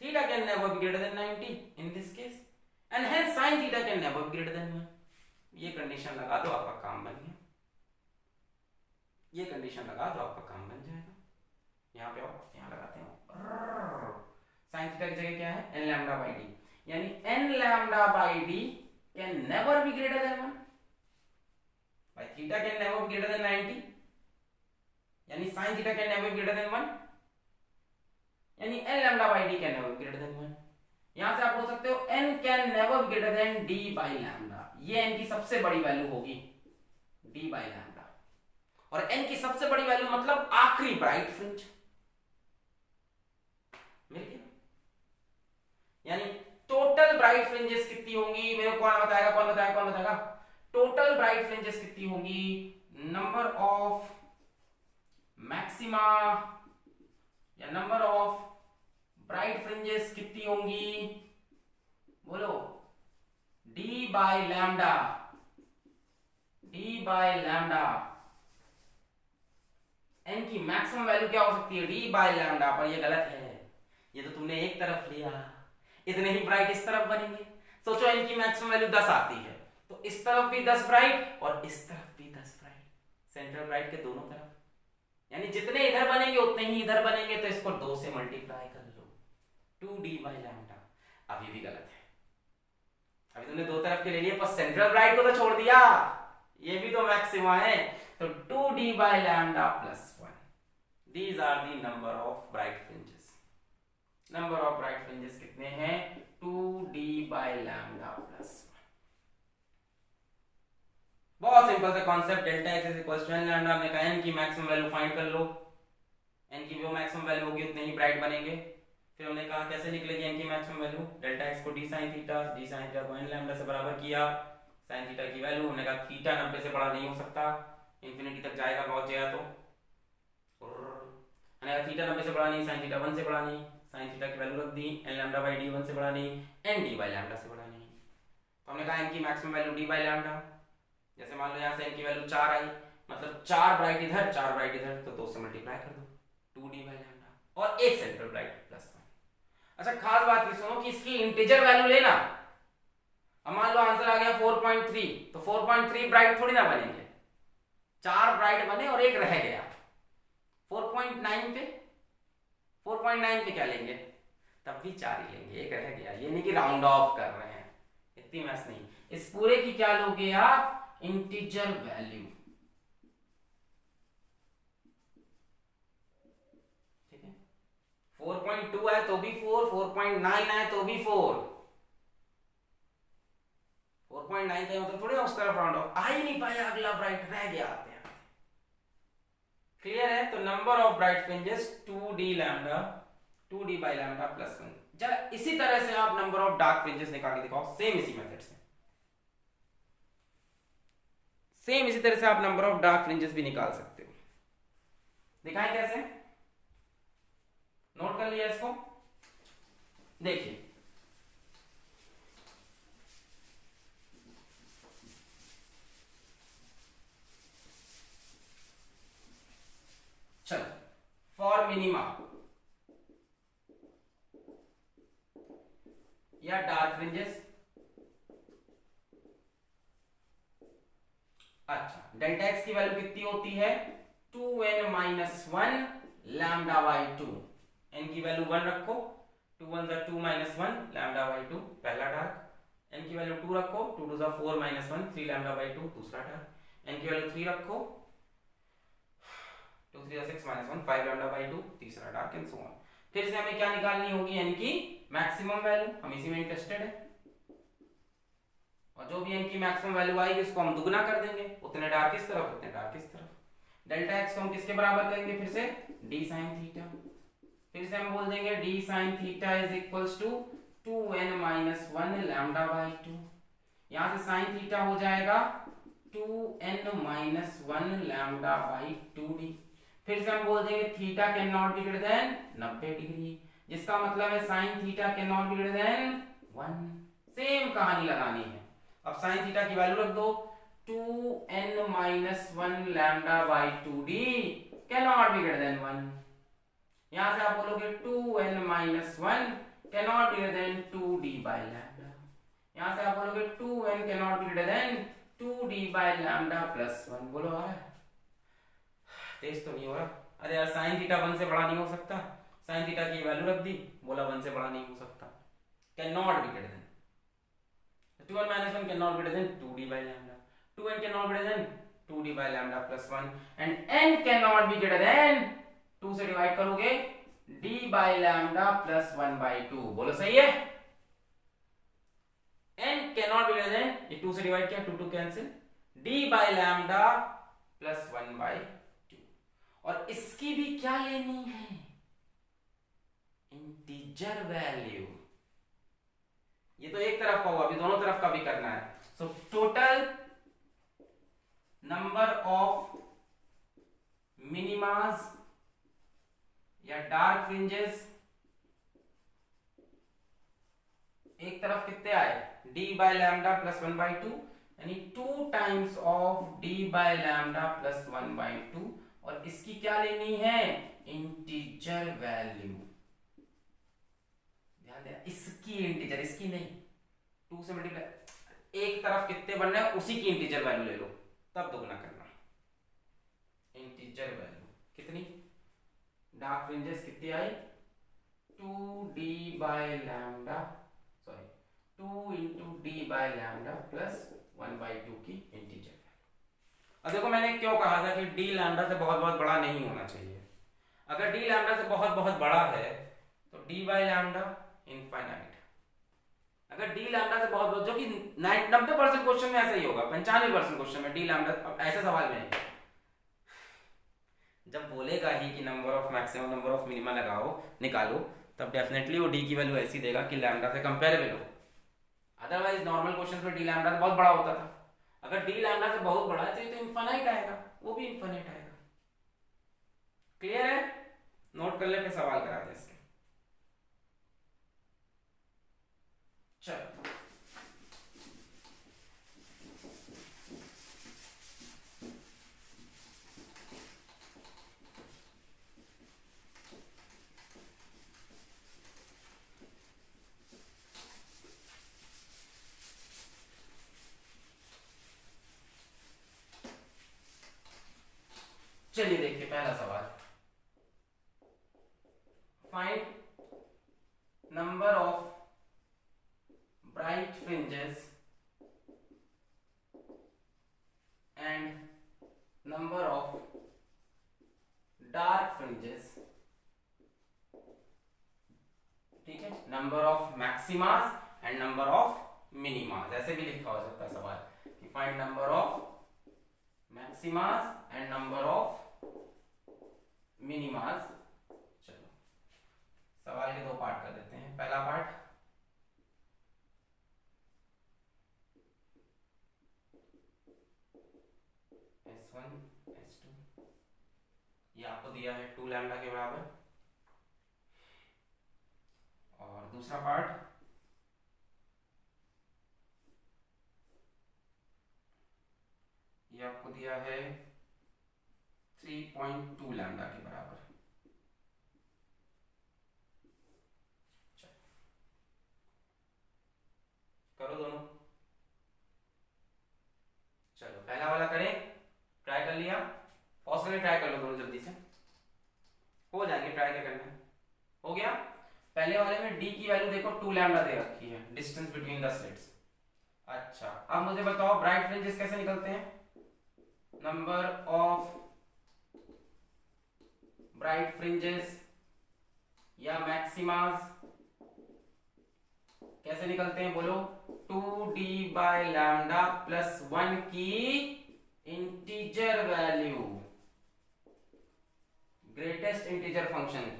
theta can never be greater than 90 in this case, and hence sign theta can never be greater than 1। ये कंडीशन लगा दो, आपका काम बन गया, ये कंडीशन लगा दो, आपका काम बन जाएगा। यहाँ पे आओ, यहाँ लगाते हैं, साइन थीटा की जगह क्या है? n लैम्डा बाई डी, यानी n lambda by D can never be greater than 1 by theta can never be greater than 90, यानी sine theta can never be greater than 1, यानी n lambda by D can never be greater than 1। यहां से आप बोल सकते हो n can never be greater then d by lambda, ये n की सबसे बड़ी वैल्यू होगी d बाई लैम्डा, और n की सबसे बड़ी वैल्यू मतलब आखिरी ब्राइट फ्रिंज मिल गया, यानी टोटल ब्राइट फ्रिंजेस कितनी होंगी? मेरे को कौन बताएगा, कौन बताएगा, कौन बताएगा? टोटल ब्राइट फ्रिंजेस कितनी होंगी? नंबर ऑफ मैक्सिमा या नंबर ऑफ ब्राइट फ्रिंजेस कितनी होंगी? बोलो, d by lambda, d by lambda, n की मैक्सिमम वैल्यू क्या हो सकती है? d बाय लैम्डा, पर ये गलत है, ये तो तुमने एक तरफ लिया, इतने ही ब्राइट इस तरफ बनेंगे। सोचो इनकी मैक्सिमम वैल्यू 10 आती है, तो इस तरफ भी 10 ब्राइट और इस तरफ भी 10 ब्राइट, सेंट्रल ब्राइट के दोनों तरफ, यानी जितने इधर बनेंगे उतने ही इधर बनेंगे, तो इसको 2 से मल्टीप्लाई कर लो, 2d बाई लैम्डा। अभी भी गलत है, अभी तुमने दो तरफ के ले लिए, पर सेंट्रल ब्राइट को तो छोड़ दिया, ये भी तो मैक्सिमा है, तो 2d by lambda plus 1, these are the number of bright fringes. Number of bright fringes कितने हैं? 2d by lambda plus 1। बहुत सिंपल सा concept, delta x is equal to n lambda, हमने कहा n की मैक्सिमम वैल्यू फाइंड कर लो, n की जो मैक्सिमम वैल्यू होगी उतने ही ब्राइट बनेंगे। फिर हमने कहा कैसे निकलेगी n की मैक्सिमम वैल्यू? डेल्टा x को d sin theta, d sin theta को n लैम्डा से बराबर किया, sin थीटा की वैल्यू हमने कहा थीटा 90 से बड़ा नहीं हो सकता, इंफिनिटी तक जाएगा पहुंच जाएगा, तो हमने कहा थीटा 90 से बड़ा नहीं, sin थीटा 1 से बड़ा नहीं, sin थीटा की वैल्यू रख दी, n लैम्डा बाई d 1 से बड़ा नहीं, n d बाई लैम्डा से बड़ा नहीं, तो हमने कहा n की maximum value d by lambda, जैसे मान लो यहाँ से n की वैल्यू 4 आई, मतलब 4 ब्राइट इधर 4 ब्राइट इधर, तो 2 से मल्टीप्लाई कर दो, 2d बाई लैम्डा, और एक सेंट्रल ब्राइट प्लस 1। अच्छा खास बात ये सुनो कि इसकी इंटीजर वैल्यू लेना। अब मान लो आंसर आ गया 4.3, तो 4.3 ब्राइट थोड़ी ना बनेंगे, 4 ब्राइट बने और एक रह गया। 4.9 पे 4.9 पे क्या लेंगे, तब भी 4 ही लेंगे, एक रह गया। ये नहीं कि राउंड ऑफ कर रहे हैं, इतनी मैथ नहीं। इस पूरे की क्या लोगे आप, इंटीजर वैल्यू। ठीक है, 4.2 है तो भी 4, 4.9 है तो भी 4। 4.9 का मतलब थोड़ी ना उस तरफ राउंड ऑफ, आ ही नहीं पाया, अगला ब्राइट रह गया आते हैं। क्लियर है? तो number of bright fringes 2d lambda, 2d by lambda plus 1। इसी तरह से आप नंबर ऑफ डार्क फ्रिंजेस निकाल के दिखाओ, सेम इसी मेथड से। सेम इसी तरह से आप नंबर ऑफ डार्क फ्रिंजेस भी निकाल सकते हो। दिखाएं कैसे, नोट कर लिया इसको। देखिए चलो, फॉर मिनिमा या डार्क फ्रिंजेस, अच्छा डेल्टा एक्स की वैल्यू कितनी होती है, 2n minus 1 lambda by 2। n की वैल्यू 1 रखो, 2 1 जा 2 माइनस 1 लैम्डा बाई 2 पहला डार्क। n की वैल्यू 2 रखो, 2 2 जा 4 माइनस 1 3 लैम्डा बाई 2 दूसरा डार्क। n की वैल्यू 3 रखो, 2 3 जा 6 माइनस 1 5 लैम्डा बाई 2 तीसरा डार्क, एंड सो ऑन। फिर से हमें क्या निकालनी होगी, n की मैक्सिमम वैल्यू, हम इसी में इंटरेस्टेड है। और जो भी n की मैक्सिमम वैल्यू आएगी उसको हम दुगना कर देंगे, उतने डार्क इस तरफ उतने डार्क इस तरफ। डेल्टा एक्स को हम किसके बराबर करेंगे, फिर से d sin थीटा। फिर से हम बोल देंगे d sin theta is equals to 2n minus 1 lambda by 2। यहां से sin थीटा हो जाएगा 2n minus 1 lambda by 2d। फिर से हम बोल देंगे theta can not be greater than 90 degree, जिसका मतलब है sin theta can not be greater than 1। Same कहानी लगानी है। अब sin थीटा की वैल्यू रख दो, 2n minus 1 lambda by 2d can not be greater than 1। यहां से आप बोलोगे 2n minus 1 can not be greater then 2d by lambda. यहां से आप बोलोगे 2n can not be greater then 2d by lambda plus 1। बोलो आ रहा है, तेज तो नहीं हो रहा। अरे यार sin थीटा 1 से बड़ा नहीं हो सकता, sin थीटा की वैल्यू रख दी, बोला 1 से बड़ा नहीं हो सकता, can not be greater then 2n minus 1 cannot be greater than 2d by lambda, 2n cannot be greater than 2d by lambda plus 1, and n cannot be greater than 2 से divide करोगे d by lambda plus 1 by 2। बोलो सही है, n cannot be greater than, ये 2 से divide किया 2 2 cancel, d by lambda plus 1 by 2। और इसकी भी क्या लेनी है, इंटीजर वैल्यू। ये तो एक तरफ का हुआ, अभी दोनों तरफ का भी करना है। So total number of minimas या डार्क फ्रिंजेस, एक तरफ कितने आए, d by lambda plus 1 by 2, यानी 2 times of d by lambda plus 1 by 2। और इसकी क्या लेनी है, इंटीजर वैल्यू। इसकी इंटीजर, इसकी नहीं, 2 से मल्टीप्लाई, एक तरफ कितने बनने हैं उसी की इंटीजर वैल्यू ले लो, तब दुगना करना। इंटीजर वैल्यू कितनी, डार्क फ्रिंजेस कितनी आई, 2d by lambda, sorry 2 into D by lambda plus 1 by 2 की इंटीजर। अब देखो मैंने क्यों कहा था कि d लैम्डा से बहुत बहुत बड़ा नहीं होना चाहिए। अगर d लैम्डा से बहुत बहुत बड़ा है तो d बाय लैम्डा इनफाइनाइट। अगर d लैम्डा से बहुत, जो कि 90% क्वेश्चन में ऐसा ही होगा, 95% क्वेश्चन में d लैम्डा, ऐसे सवाल में नहीं। जब बोलेगा ही कि number of maximum number of minima लगाओ निकालो, तब डेफिनेटली वो d की वैल्यू ऐसी देगा कि लैम्डा से कंपेरेबल हो। अदरवाइज नॉर्मल क्वेश्चन में d लैम्डा से बहुत बड़ा होता था, अगर d लैम्डा से बहुत बड़ा है तो ये तो इनफाइनाइट आएगा, वो भी इनफाइनाइट आएगा। क्लियर है, नोट कर ले, फिर सवाल कराते हैं इसके। चलो चलिए देखिए पहला सवाल, find number of bright fringes and number of dark fringes, ठीक है, number of maximas and number of minimas, ऐसे भी लिखा हो सकता है सवाल कि find number of maximas and number of minimas. चलो सवाल के दो पार्ट कर देते हैं। पहला पार्ट, S1 S2 ये आपको दिया है 2 लैम्डा के बराबर, और दूसरा पार्ट ये आपको दिया है 3.2 लैम्डा के बराबर। करो दोनों। चलो पहला वाला करें, ट्राई कर लिया, पॉज करके ट्राई कर लो दोनों जल्दी से, हो जाएंगे, ट्राई क्या करना है, हो गया। पहले वाले में d की वैल्यू देखो 2 लैम्डा दे रखी है, डिस्टेंस बिटवीन द स्लिट्स। अच्छा अब मुझे बताओ ब्राइट फ्रिंजेस कैसे निकलते हैं, नंबर ऑफ ब्राइट फ्रिंजेस या मैक्सिमास कैसे निकलते हैं बोलो, 2d बाय लैम्डा प्लस 1 की integer value, greatest integer function,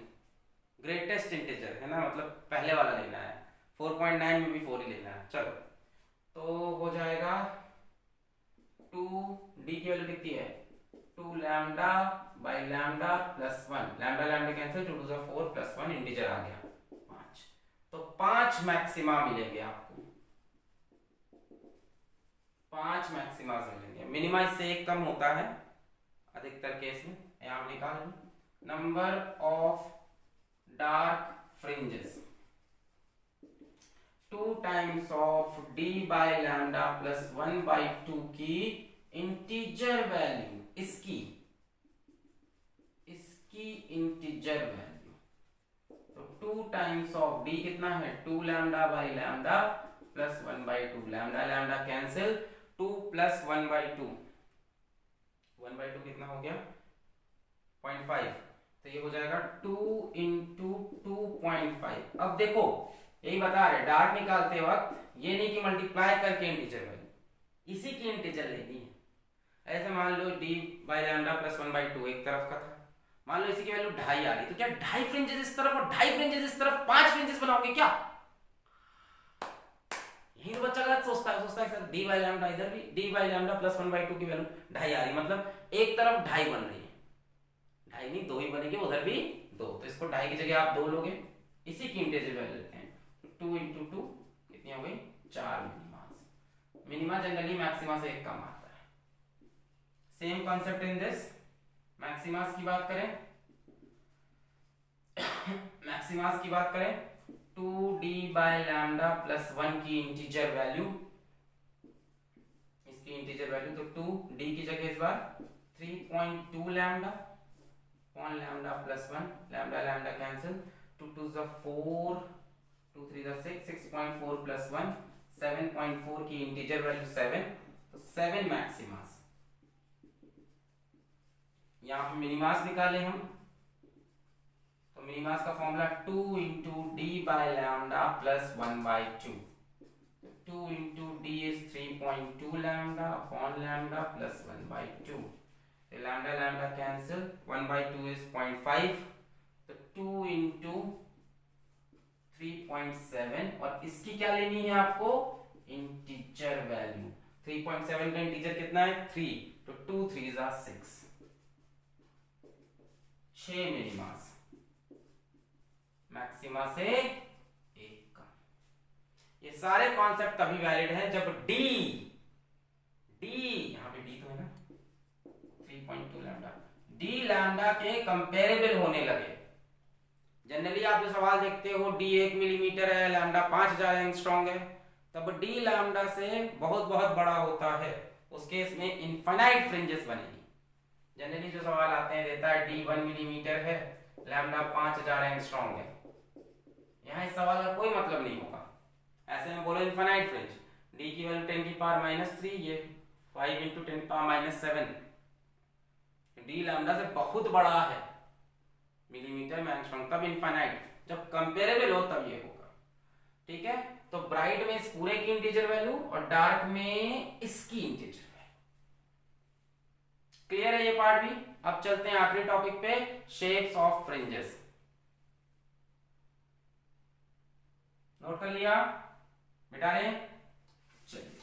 greatest integer है ना, मतलब पहले वाला लेना है, 4.9 में भी 4 ही लेना है। चलो तो हो जाएगा 2d की वैल्यू कितनी है, 2 lambda by lambda plus 1, lambda lambda cancel, 2 to 4 plus 1 integer आ गया 5, तो 5 मैक्सिमा मिलेंगे आपको, 5 मैक्सिमा मिलेंगे। मिनिमा इससे एक कम होता है अधिकतर केस में। यहां निकाल number of dark fringes 2 times of d by lambda plus 1 by 2 की इंटीजर वैल्यू, इसकी इंटीजर वैल्यू, तो 2 टाइम्स ऑफ d कितना है, 2 lambda by lambda plus 1 by 2, lambda lambda cancel, 2 plus 1 by 2, 1 by 2 कितना हो गया 0.5, तो ये हो जाएगा 2 इंटू 2.5। अब देखो यही बता रहे डार्क निकालते वक्त ये नहीं कि मल्टीप्लाई करके इंटीजर वैल्यू, इसी की इंटीजर लेनी है। ऐसे मान लो d by lambda plus 1 by 2 एक तरफ का था, मान लो इसी की वैल्यू 2.5 आ रही, तो क्या 2.5 फ्रिंजेस इस तरफ और 2.5 फ्रिंजेस इस तरफ 5 फ्रिंजेस बनाओगे क्या? यही तो बच्चा गलत सोचता है सर d बाय लैम्डा इधर भी d by lambda plus 1 by 2 की वैल्यू 2.5 आ रही, मतलब एक तरफ 2.5 बन रही है, 2.5 नहीं 2 ही बनेगी, उधर भी 2, तो इसको 2.5 की जगह आप 2 लोगे, इसी की इंटीजर वैल्यू लेते हैं, 2 इंटू 2 कितनी हो गई 4 मिनिमास। मिनिमा जनरली मैक्सिमा से एक कम आता है। Same concept in this, maxima की बात करें मैक्सिमास की बात करें 2d बाय लैम्डा प्लस 1 की इंटीजर वैल्यू, इसकी इंटीजर वैल्यू, तो 2d की जगह इस बार 3.2 lambda 1 lambda plus 1, lambda lambda cancel, 2 to 4, 2 3 6, 6.4 plus 1 7.4 की इंटीजर वैल्यू 7, तो 7 मैक्सिमास। यहां पे मिनिमास निकाले हम, तो मिनिमास का formula 2 into D by lambda plus 1 by 2, 2 into D is 3.2 lambda upon lambda plus 1 by 2, lambda lambda cancel, 1 by 2 is 0.5, तो 2 into 3.7, और इसकी क्या लेनी है आपको इंटीजर वैल्यू, 3.7 का इंटीजर कितना है 3, तो 2 3 जा 6, 6 मिनिमास, मैक्सिमा से एक कम। ये सारे कॉन्सेप्ट तभी वैलिड हैं जब d यहां पे d तो है ना 3.2 लैम्डा, d लैम्डा के कंपेरेबल होने लगे। जनरली आप जो सवाल देखते हो d 1 मिलीमीटर है, लैम्डा 5000 एंगस्ट्रॉम है, तब d लैम्डा से बहुत बहुत बड़ा होता है, उस केस में इनफाइनाइट फ्रिंजेस बनेगी। जनरली जो सवाल आते हैं देता है डी 1 मिलीमीटर है, लैम्डा 5000 एंगस्ट्रॉम है। यहाँ इस सवाल का कोई मतलब नहीं होगा। ऐसे में बोलो इनफाइनाइट फ्रिंज, डी की वैल्यू 10 की पावर -3, ये 5 × 10 की पावर -7, डी लैम्डा से बहुत बड़ा है मिलीमीटर में एंगस्ट्रॉम, तब इनफाइनाइट। जब कंपेरेबल हो तब ये होगा। ठीक है, तो ब्राइट में इस पूरे की इंटीजर वैल्यू और डार्क में इसकी इंटीजर वैल्यू। क्लियर है ये पार्ट भी। अब चलते हैं आखिरी टॉपिक पे, शेप्स ऑफ फ्रिंजेस। नोट कर लिया मिटा रहे? चलिए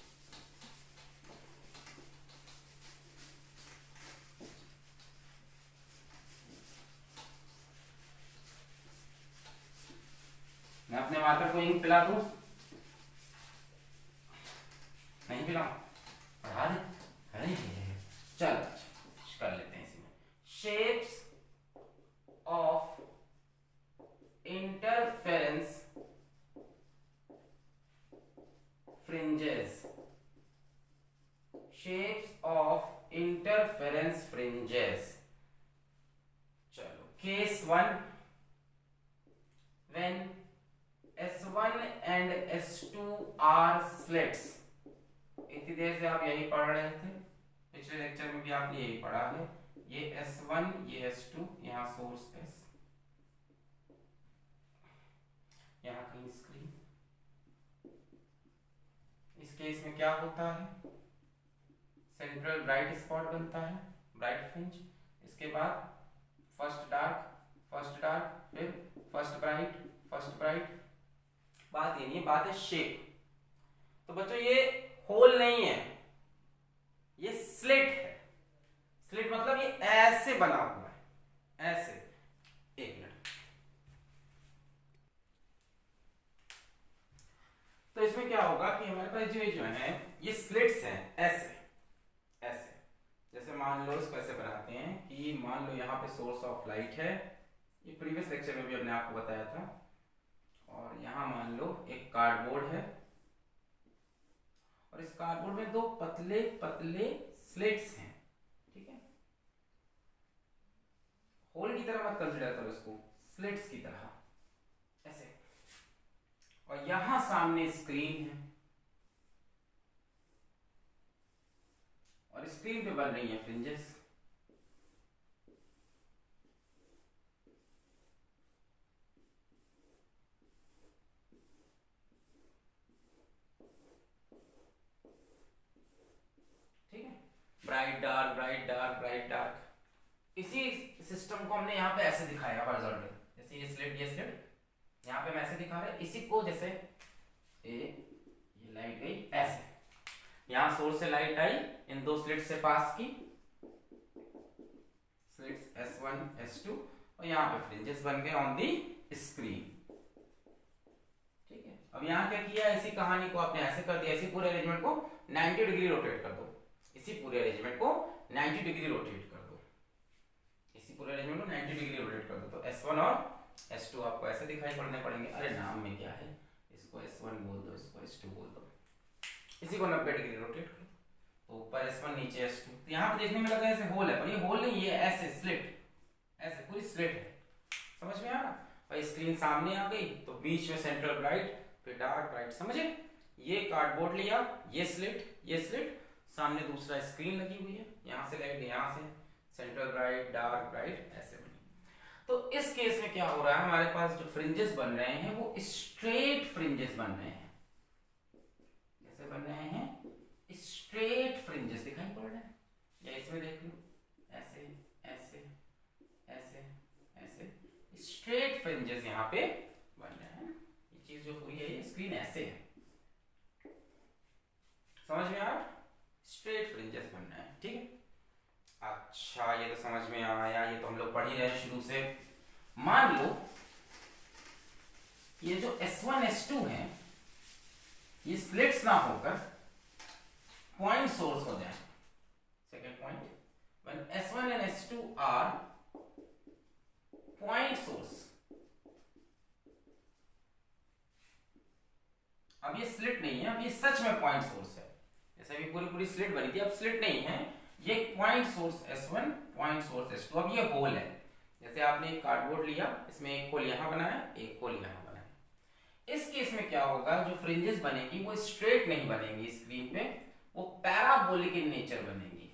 मैं अपने मार्कर को इंक पिला दूं? नहीं पिलाऊं? पढ़ा दे। अरे चल कर लेते हैं इसमें। Shapes of interference fringes, shapes of interference fringes. चलो case 1, when S1 and S2 are slits। इतनी देर से आप यही पढ़ रहे थे, पिछले लेक्चर में भी आपने यही पढ़ा है। ये S1, ये S2, यहाँ सोर्स S, यहाँ कहीं स्क्रीन। इस केस में क्या होता है, सेंट्रल ब्राइट स्पॉट बनता है, ब्राइट फ्रिंज। इसके बाद फर्स्ट डार्क, फिर फर्स्ट ब्राइट। बात ये नहीं है, बात है शेप। तो बच्चों ये होल नहीं है, ये स्लिट है। स्लिट मतलब ये ऐसे बना हुआ है, ऐसे। एक मिनट। तो इसमें क्या होगा कि हमारे पास जो है ये स्लिट्स हैं, ऐसे ऐसे। जैसे मान लो इसको ऐसे बनाते हैं कि मान लो यहाँ पे सोर्स ऑफ लाइट है, ये प्रीवियस लेक्चर में भी हमने आपको बताया था। और यहाँ मान लो एक कार्डबोर्ड है, और इस कार्डबोर्ड में दो पतले पतले स्लिट्स हैं। ठीक है, होल की तरह मत कंसीडर करो इसको, स्लिट्स की तरह ऐसे। और यहां सामने स्क्रीन है, और स्क्रीन पे बन रही है fringes. Bright dark, bright dark, bright dark. इसी सिस्टम को हमने यहाँ पे ऐसे दिखाया हॉरिजॉन्टल, जैसे ये स्लिट यहाँ पे हम ऐसे दिखा रहे हैं। इसी को जैसे ये लाइट गई ऐसे, यहाँ सोर्स से लाइट आई, इन दो स्लिट से पास की, स्लिट्स S1 S2, और यहाँ पे फ्रिंजेस बन गए ऑन दी स्क्रीन। ठीक है, अब यहाँ क्या किया, इसी कहानी को आपने ऐसे कर दिया। इसी पूरे अरेंजमेंट को 90 डिग्री रोटेट कर दो, इसी पूरे अरेंजमेंट को 90 डिग्री रोटेट कर दो, इसी पूरे अरेंजमेंट को 90 डिग्री रोटेट कर दो। तो S1 और S2 आपको ऐसे दिखाई पड़ने पड़ेंगे। अरे नाम में क्या है, इसको S1 बोल दो, इसको S2 बोल दो। इसी को 90 डिग्री रोटेट करो, तो ऊपर S1 नीचे S2। तो यहाँ पे देखने में लगा ऐसे होल है, पर ये होल नहीं, ये ऐसे स्लिट, ऐसे पूरी स्लिट है। समझ में आ रहा? और स्क्रीन सामने आ गई, तो बीच में सेंट्रल ब्राइट, फिर डार्क ब्राइट। समझे? ये कार्डबोर्ड लिया, ये स्लिट, सामने दूसरा स्क्रीन लगी हुई है, यहाँ से लाइट, यहाँ से सेंट्रल ब्राइट, डार्क ब्राइट, ऐसे बनी। तो इस केस में क्या हो रहा है, हमारे पास जो फ्रिंजेस बन रहे हैं वो स्ट्रेट फ्रिंजेस बन रहे हैं। कैसे बन रहे हैं? स्ट्रेट फ्रिंजेस दिखाई पड़ रहे हैं। या इसमें देख लो, ऐसे ऐसे ऐसे ऐसे स्ट्रेट फ्रिंजेस यहाँ पे बन रहे हैं। ये चीज जो पूरी है, ये स्क्रीन ऐसे है। समझ में आ रहा? स्ट्रेट फ्रिंजेस बन रहे हैं। ठीक है, अच्छा ये तो समझ में आया, ये तो हम लोग पढ़ ही रहे शुरू से। मान लो ये जो S1 S2 है, ये स्लिट्स ना होकर पॉइंट सोर्स हो जाए। Second point, when S1 and S2 are point source. अब ये स्लिट नहीं है, अब ये सच में पॉइंट सोर्स है। जैसे अभी पूरी पूरी स्लिट बनी थी, अब स्लिट नहीं है, ये point source S1, point source S2। अब ये होल है, जैसे आपने एक कार्डबोर्ड लिया, इसमें एक होल यहाँ बनाया, एक होल यहाँ बनाया। इस केस में क्या होगा, जो फ्रिंजेस बनेगी वो स्ट्रेट नहीं बनेगी स्क्रीन पे, वो पैराबोलिक इन नेचर बनेगी।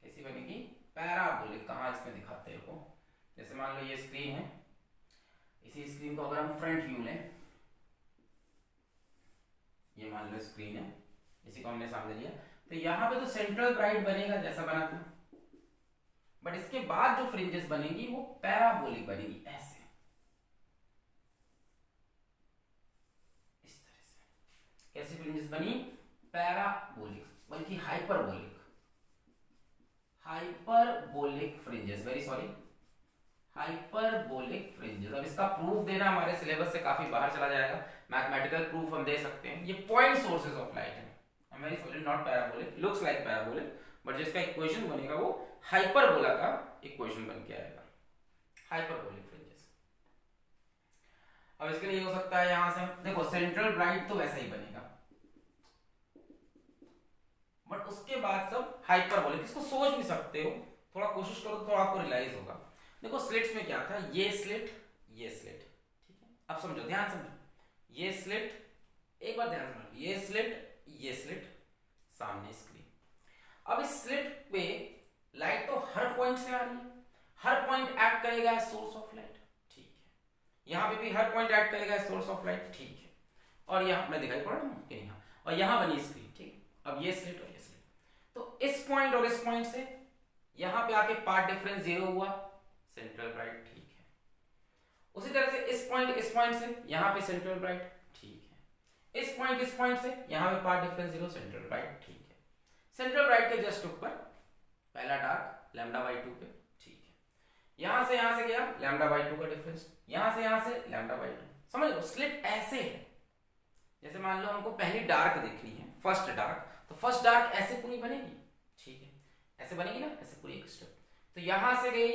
कैसी बनेगी? पैराबोलिक। कहाँ इसमें दिखाते हैं वो, जैसे मान लो ये स्क्रीन है, इसी स्क्रीन को अगर हम फ्रंट व्यू लें, ये मान लो स्क्रीन है, इसी को हमने सामने लिया, तो यहां पे तो सेंट्रल ब्राइट बनेगा जैसा बना था, बट इसके बाद जो फ्रिंजेस बनेगी वो पैराबोलिक बनेगी, ऐसे, इस तरह से। कैसी फ्रिंजेस बनी? पैराबोलिक, बल्कि hyperbolic, hyperbolic fringes, very sorry, hyperbolic fringes. अब इसका प्रूफ देना हमारे सिलेबस से काफी बाहर चला जाएगा, मैथमेटिकल प्रूफ हम दे सकते हैं। ये पॉइंट सोर्सेज ऑफ लाइट है, I am very sorry, not parabolic, looks like parabolic, but जिसका इक्वेशन बनेगा वो हाइपरबोला का इक्वेशन बन के आएगा, हाइपरबोलिक फ्रिंजेस। अब इसके लिए हो सकता है यहां से देखो सेंट्रल ब्राइट तो वैसा ही बनेगा, बट उसके बाद सब हाइपरबोलिक। इसको सोच भी सकते हो, थोड़ा कोशिश करो तो आपको रियलाइज होगा। देखो स्लिट्स में क्या था, ये स्लिट, ये स्लिट, ठीक है। अब समझो, ध्यान समझो, ये स्लिट, एक बार ध्यान समझो, ये स्लिट, ये स्लिट, सामने स्क्रीन। अब इस स्लिट पे लाइट तो हर पॉइंट से आ रही है, हर पॉइंट एक्ट करेगा एज सोर्स ऑफ लाइट, ठीक है। यहां पे भी हर पॉइंट एक्ट करेगा एज सोर्स ऑफ लाइट, ठीक है। और यहां मैं दिखाई पड़ रहा हूं कि नहीं, और यहां बनी स्क्रीन, ठीक है। अब ये स्लिट और ये स्लिट, तो इस पॉइंट और इस पॉइंट से यहां पे आके पार्ट डिफरेंस 0 हुआ, सेंट्रल ब्राइट, ठीक है। उसी तरह से इस पॉइंट से यहां पे सेंट्रल ब्राइट, ठीक है। इस पॉइंट से यहां पे पार्ट डिफरेंस 0, सेंट्रल ब्राइट, ठीक है। सेंट्रल ब्राइट के जस्ट ऊपर पहला डार्क λ/2 पे, ठीक है। यहां से गया λ/2 का डिफरेंस, यहां से λ/2। समझ लो स्लिट ऐसे है, जैसे मान लो हमको पहली डार्क देखनी है, फर्स्ट डार्क, तो फर्स्ट डार्क ऐसे पूरी बनेगी, ठीक है, ऐसे बनेगी ना, ऐसे पूरी एक स्टेप। तो यहां से गई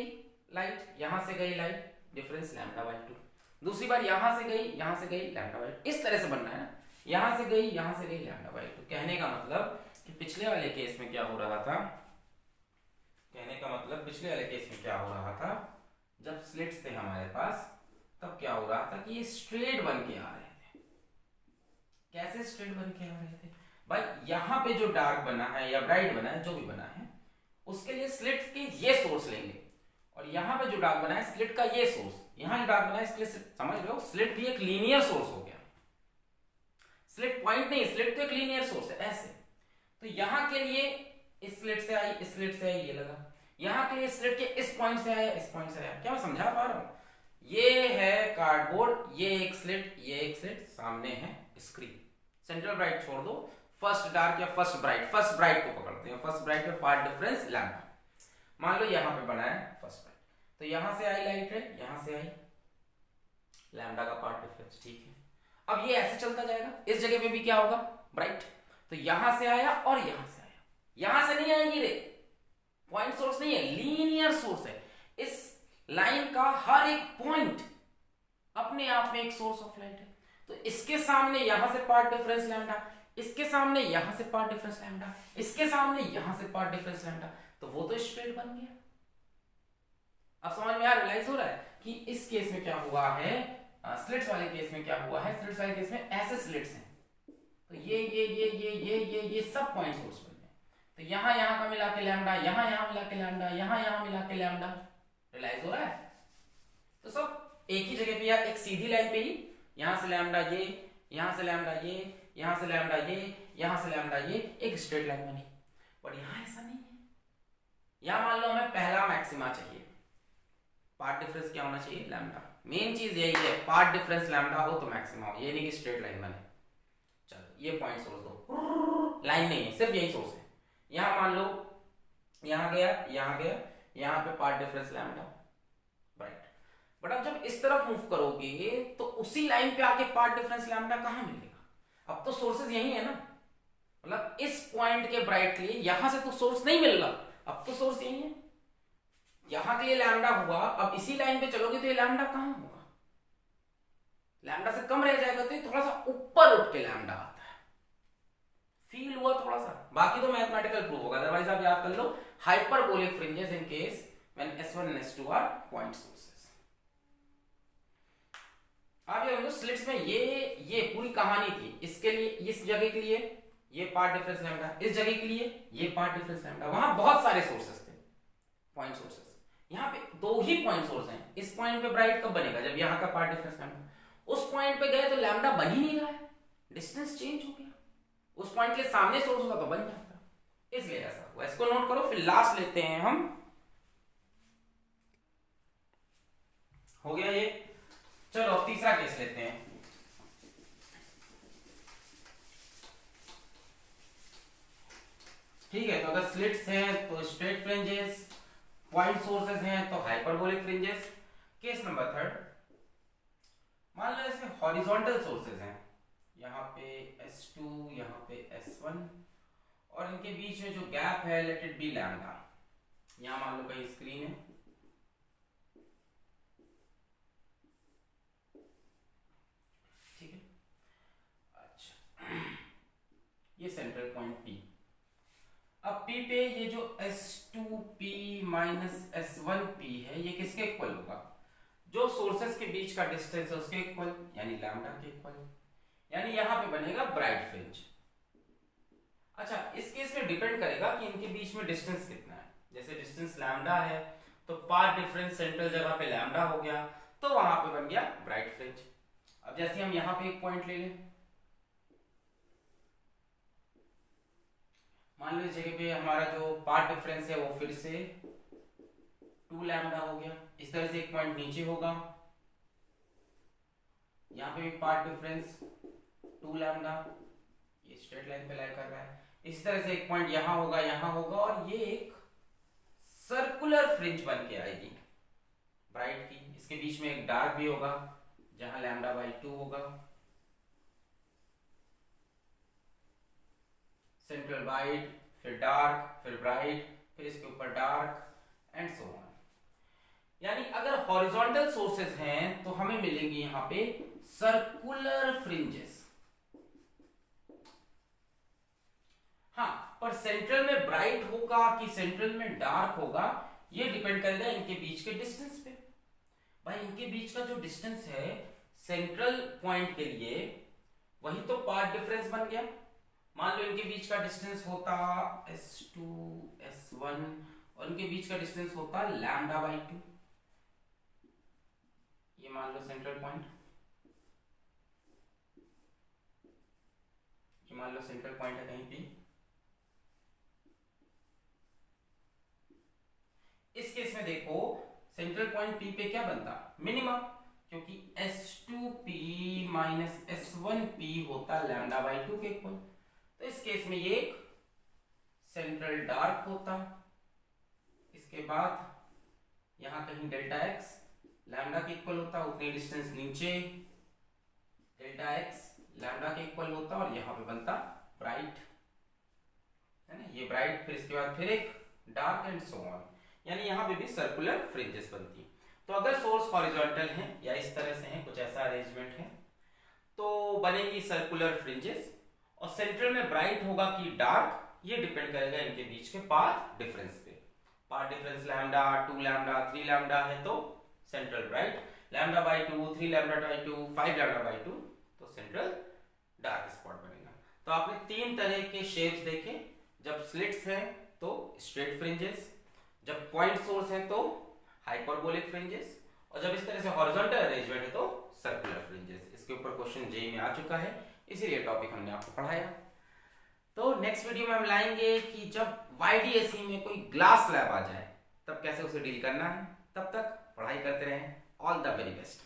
लाइट, यहां से गई लाइट, डिफरेंस λ/2। दूसरी बार यहां से गई λ/2, इस तरह से बनना है ना, यहां से गई λ/2। कहने का मतलब कि पिछले वाले केस में क्या हो रहा था, जब स्लिट्स थे हमारे पास, तब क्या हो रहा था कि ये स्ट्रेट बन के आ रहे थे। कैसे स्ट्रेट बन के आ रहे थे भाई, यहां पे जो डार्क बना है या ब्राइट बना है, जो भी बना है, उसके लिए स्लिट्स के ये सोर्स लेंगे, और यहां पे जो डार्क बना है स्लिट का ये सोर्स, यहां जो डार्क बना है इसके लिए, समझ रहे हो, स्लिट भी एक लीनियर सोर्स हो गया, स्लिट पॉइंट नहीं, स्लिट तो एक लीनियर सोर्स है, ऐसे। तो यहां के लिए इस स्लिट से आई, इस स्लिट से आई, ये लगा, यहां के लिए स्लिट के इस पॉइंट से आया, इस पॉइंट से आया। क्या मैं समझा पा रहा हूं? ये है कार्डबोर्ड, ये एक स्लिट, ये एक स्लिट, सामने है स्क्रीन। सेंट्रल ब्राइट छोड़ दो, फर्स्ट डार्क या फर्स्ट ब्राइट को पकड़ते हैं। फर्स्ट ब्राइट में पार्ट डिफरेंस लैम्डा, मान लो यहां पे बना है फर्स्ट ब्राइट, तो यहां से आई लाइट है, यहां से आई लैम्डा का पार्ट डिफरेंस, ठीक है। अब ये ऐसे चलता जाएगा, इस जगह पे भी क्या होगा, ब्राइट, तो यहां से आया और यहां से आया, यहां से नहीं आएंगे रे, पॉइंट सोर्स नहीं है, लीनियर सोर्स है। इस लाइन का हर एक पॉइंट अपने आप में एक सोर्स ऑफ लाइट है। तो इसके सामने यहां से पार्ट डिफरेंस लैम्डा, इसके सामने यहां से पार्ट डिफरेंस लैम्डा, इसके सामने यहां से पार्ट डिफरेंस लैम्डा, तो वो तो स्ट्रेट बन गया। अब समझ में रियलाइज हो रहा है कि इस केस में क्या हुआ है, स्लिट्स वाले केस में क्या हुआ है, स्लिट्स वाले केस में ऐसे स्लिट्स हैं, तो ये सब पॉइंट सोर्स बन गए। तो यहां का मिला के लैम्डा, यहां मिला के लैम्डा, यहां मिला के लैम्डा, रियलाइज हो रहा है। तो सब एक ही जगह पे या एक सीधी लाइन पे ही, यहां से लैम्डा ये, यहां से लैम्डा ये, यहां से लैम्डा ये, यहां से लैम्डा ये, एक स्ट्रेट लाइन बनी। पर यहां ऐसा नहीं है, यहां मान लो हमें पहला मैक्सिमा चाहिए, पार्ट डिफरेंस क्या होना चाहिए, लैम्डा। मेन चीज यही है, पार्ट डिफरेंस लैम्डा हो तो मैक्सिमा हो, ये नहीं कि स्ट्रेट लाइन बने। चलो ये पॉइंट सोर्स दो, लाइन नहीं है, सिर्फ यही सोर्स है। यहां मान लो यहां गया, यहां पे part difference lambda, right. But अब जब इस तरफ मूव करोगे तो उसी लाइन पे आके पार्ट डिफरेंस लैम्डा कहां मिलेगा? अब तो सोर्सेज यही है ना, मतलब इस पॉइंट के ब्राइट के लिए यहां से तो सोर्स नहीं मिलेगा, अब तो सोर्स यही है। यहां के लिए लैम्डा हुआ, अब इसी लाइन पे चलोगे तो ये लैम्डा कहां होगा, लैम्डा से कम रह जाएगा, तो ये थोड़ा सा ऊपर उठ के लैम्डा आता है, फील हुआ थोड़ा सा, बाकी तो मैथमेटिकल प्रूफ होगा, अदरवाइज आप याद कर लो hyperbolic fringes in case when S1 and S2 are point sources. आप ये स्लिट्स में ये पूरी कहानी थी, इसके लिए इस जगह के लिए ये पार्ट डिफरेंस लैम्डा, इस जगह के लिए ये पार्ट डिफरेंस लैम्डा, वहां बहुत सारे सोर्सेस थे पॉइंट सोर्सेस, यहाँ पे 2 ही पॉइंट सोर्स हैं। इस पॉइंट पे ब्राइट कब बनेगा, जब यहाँ का पार्ट डिफरेंस लैम्डा, उस पॉइंट पे गए तो लैम्डा बन ही नहीं रहा है, डिस्टेंस चेंज हो गया, उस पॉइंट के सामने सोर्स होता तो बन जाता, इसलिए ऐसा हुआ। इसको नोट करो, फिर लास्ट लेते हैं हम, हो गया ये। चलो अब तीसरा केस लेते हैं। ठीक है, तो अगर स्लिट्स हैं तो स्ट्रेट फ्रिंजेस, पॉइंट सोर्सेस हैं तो हाइपरबोलिक फ्रिंजेस। केस नंबर 3, मान लो इसमें हॉरिजॉन्टल सोर्सेस हैं, यहाँ पे S2, यहाँ पे S1, और इनके बीच में जो गैप है लेट इट बी लैम्डा, यहाँ मान लो कहीं स्क्रीन है, ठीक है। अच्छा, ये सेंट्रल पॉइंट P। अब P पे ये जो S2P माइनस S1P है, ये किसके इक्वल होगा, जो सोर्सेस के बीच का डिस्टेंस है उसके इक्वल, यानी लैम्डा के इक्वल, यानी यहां पे बनेगा ब्राइट फ्रिंज। अच्छा, इस केस में डिपेंड करेगा कि इनके बीच में डिस्टेंस कितना है, जैसे डिस्टेंस लैम्डा है तो पार्ट डिफरेंस सेंट्रल जगह पे लैम्डा हो गया, तो वहां पे बन गया ब्राइट फ्रिंज। अब जैसे हम यहां पे एक पॉइंट ले लें, मान लो इस जगह पे हमारा जो पार्ट डिफरेंस है वो फिर से 2 लैम्डा हो गया, इस तरह से एक पॉइंट नीचे होगा, यहाँ पे भी पार्ट डिफरेंस 2 लैम्डा, ये स्ट्रेट लाइन पे लाई कर रहा है, इस तरह से एक पॉइंट यहाँ होगा, और ये एक सर्कुलर फ्रिंज बन के आएगी ब्राइट की। इसके बीच में एक डार्क भी होगा जहां लैम्डा बाई 2 होगा, सेंट्रल वाइट, फिर डार्क, फिर ब्राइट, फिर इसके ऊपर डार्क एंड सो ऑन। यानी अगर हॉरिजॉन्टल सोर्सेस हैं तो हमें मिलेंगे यहां पे सर्कुलर फ्रिंजेस। हाँ, पर सेंट्रल में ब्राइट होगा कि सेंट्रल में डार्क होगा, ये डिपेंड करेगा इनके बीच के डिस्टेंस पे। भाई इनके बीच का जो डिस्टेंस है सेंट्रल पॉइंट के लिए, वही तो पार्ट डिफरेंस बन गया। मान लो इनके बीच का डिस्टेंस होता S2 S1 और इनके बीच का डिस्टेंस होता लैम्डा बाई 2, ये मान लो सेंट्रल पॉइंट, ये मान लो सेंट्रल पॉइंट है कहीं पे। इस केस में देखो सेंट्रल पॉइंट P पे क्या बनता, मिनिमम, क्योंकि S2P माइनस S1P होता लैम्डा बाई 2 के इक्वल। तो इस केस में ये एक सेंट्रल डार्क होता, इसके बाद यहां कहीं डेल्टा x लैम्डा के इक्वल होता, उतनी डिस्टेंस नीचे डेल्टा x लैम्डा के इक्वल होता, और यहां पे बनता ब्राइट, है ना, ये ब्राइट, फिर इसके बाद फिर एक डार्क एंड सो ऑन, यानी यहां पे भी सर्कुलर फ्रिंजेस बनती। तो अगर सोर्स हॉरिजॉन्टल है या इस तरह से है, कुछ ऐसा अरेंजमेंट है, तो बनेगी सर्कुलर फ्रिंजेस, और सेंट्रल में ब्राइट होगा कि डार्क, ये डिपेंड करेगा इनके बीच के पाथ डिफरेंस पे। Path difference lambda, 2 lambda, 3 lambda है तो central bright, lambda by 2, 3 lambda by 2, 5 lambda by 2 तो सेंट्रल डार्क स्पॉट बनेगा। तो आपने 3 तरह के शेप्स देखे, जब स्लिट्स हैं तो स्ट्रेट फ्रिंजेस, जब पॉइंट सोर्स है तो हाइपरबोलिक फ्रिंजेस, और जब इस तरह से हॉरिजॉन्टल अरेंजमेंट है तो सर्कुलर फ्रिंजेस। इसके ऊपर क्वेश्चन जेईई में आ चुका है, इसीलिए टॉपिक हमने आपको पढ़ाया। तो नेक्स्ट वीडियो में हम लाएंगे कि जब YDSE में कोई ग्लास स्लैब आ जाए तब कैसे उसे डील करना है। तब तक पढ़ाई करते रहें। All the very best.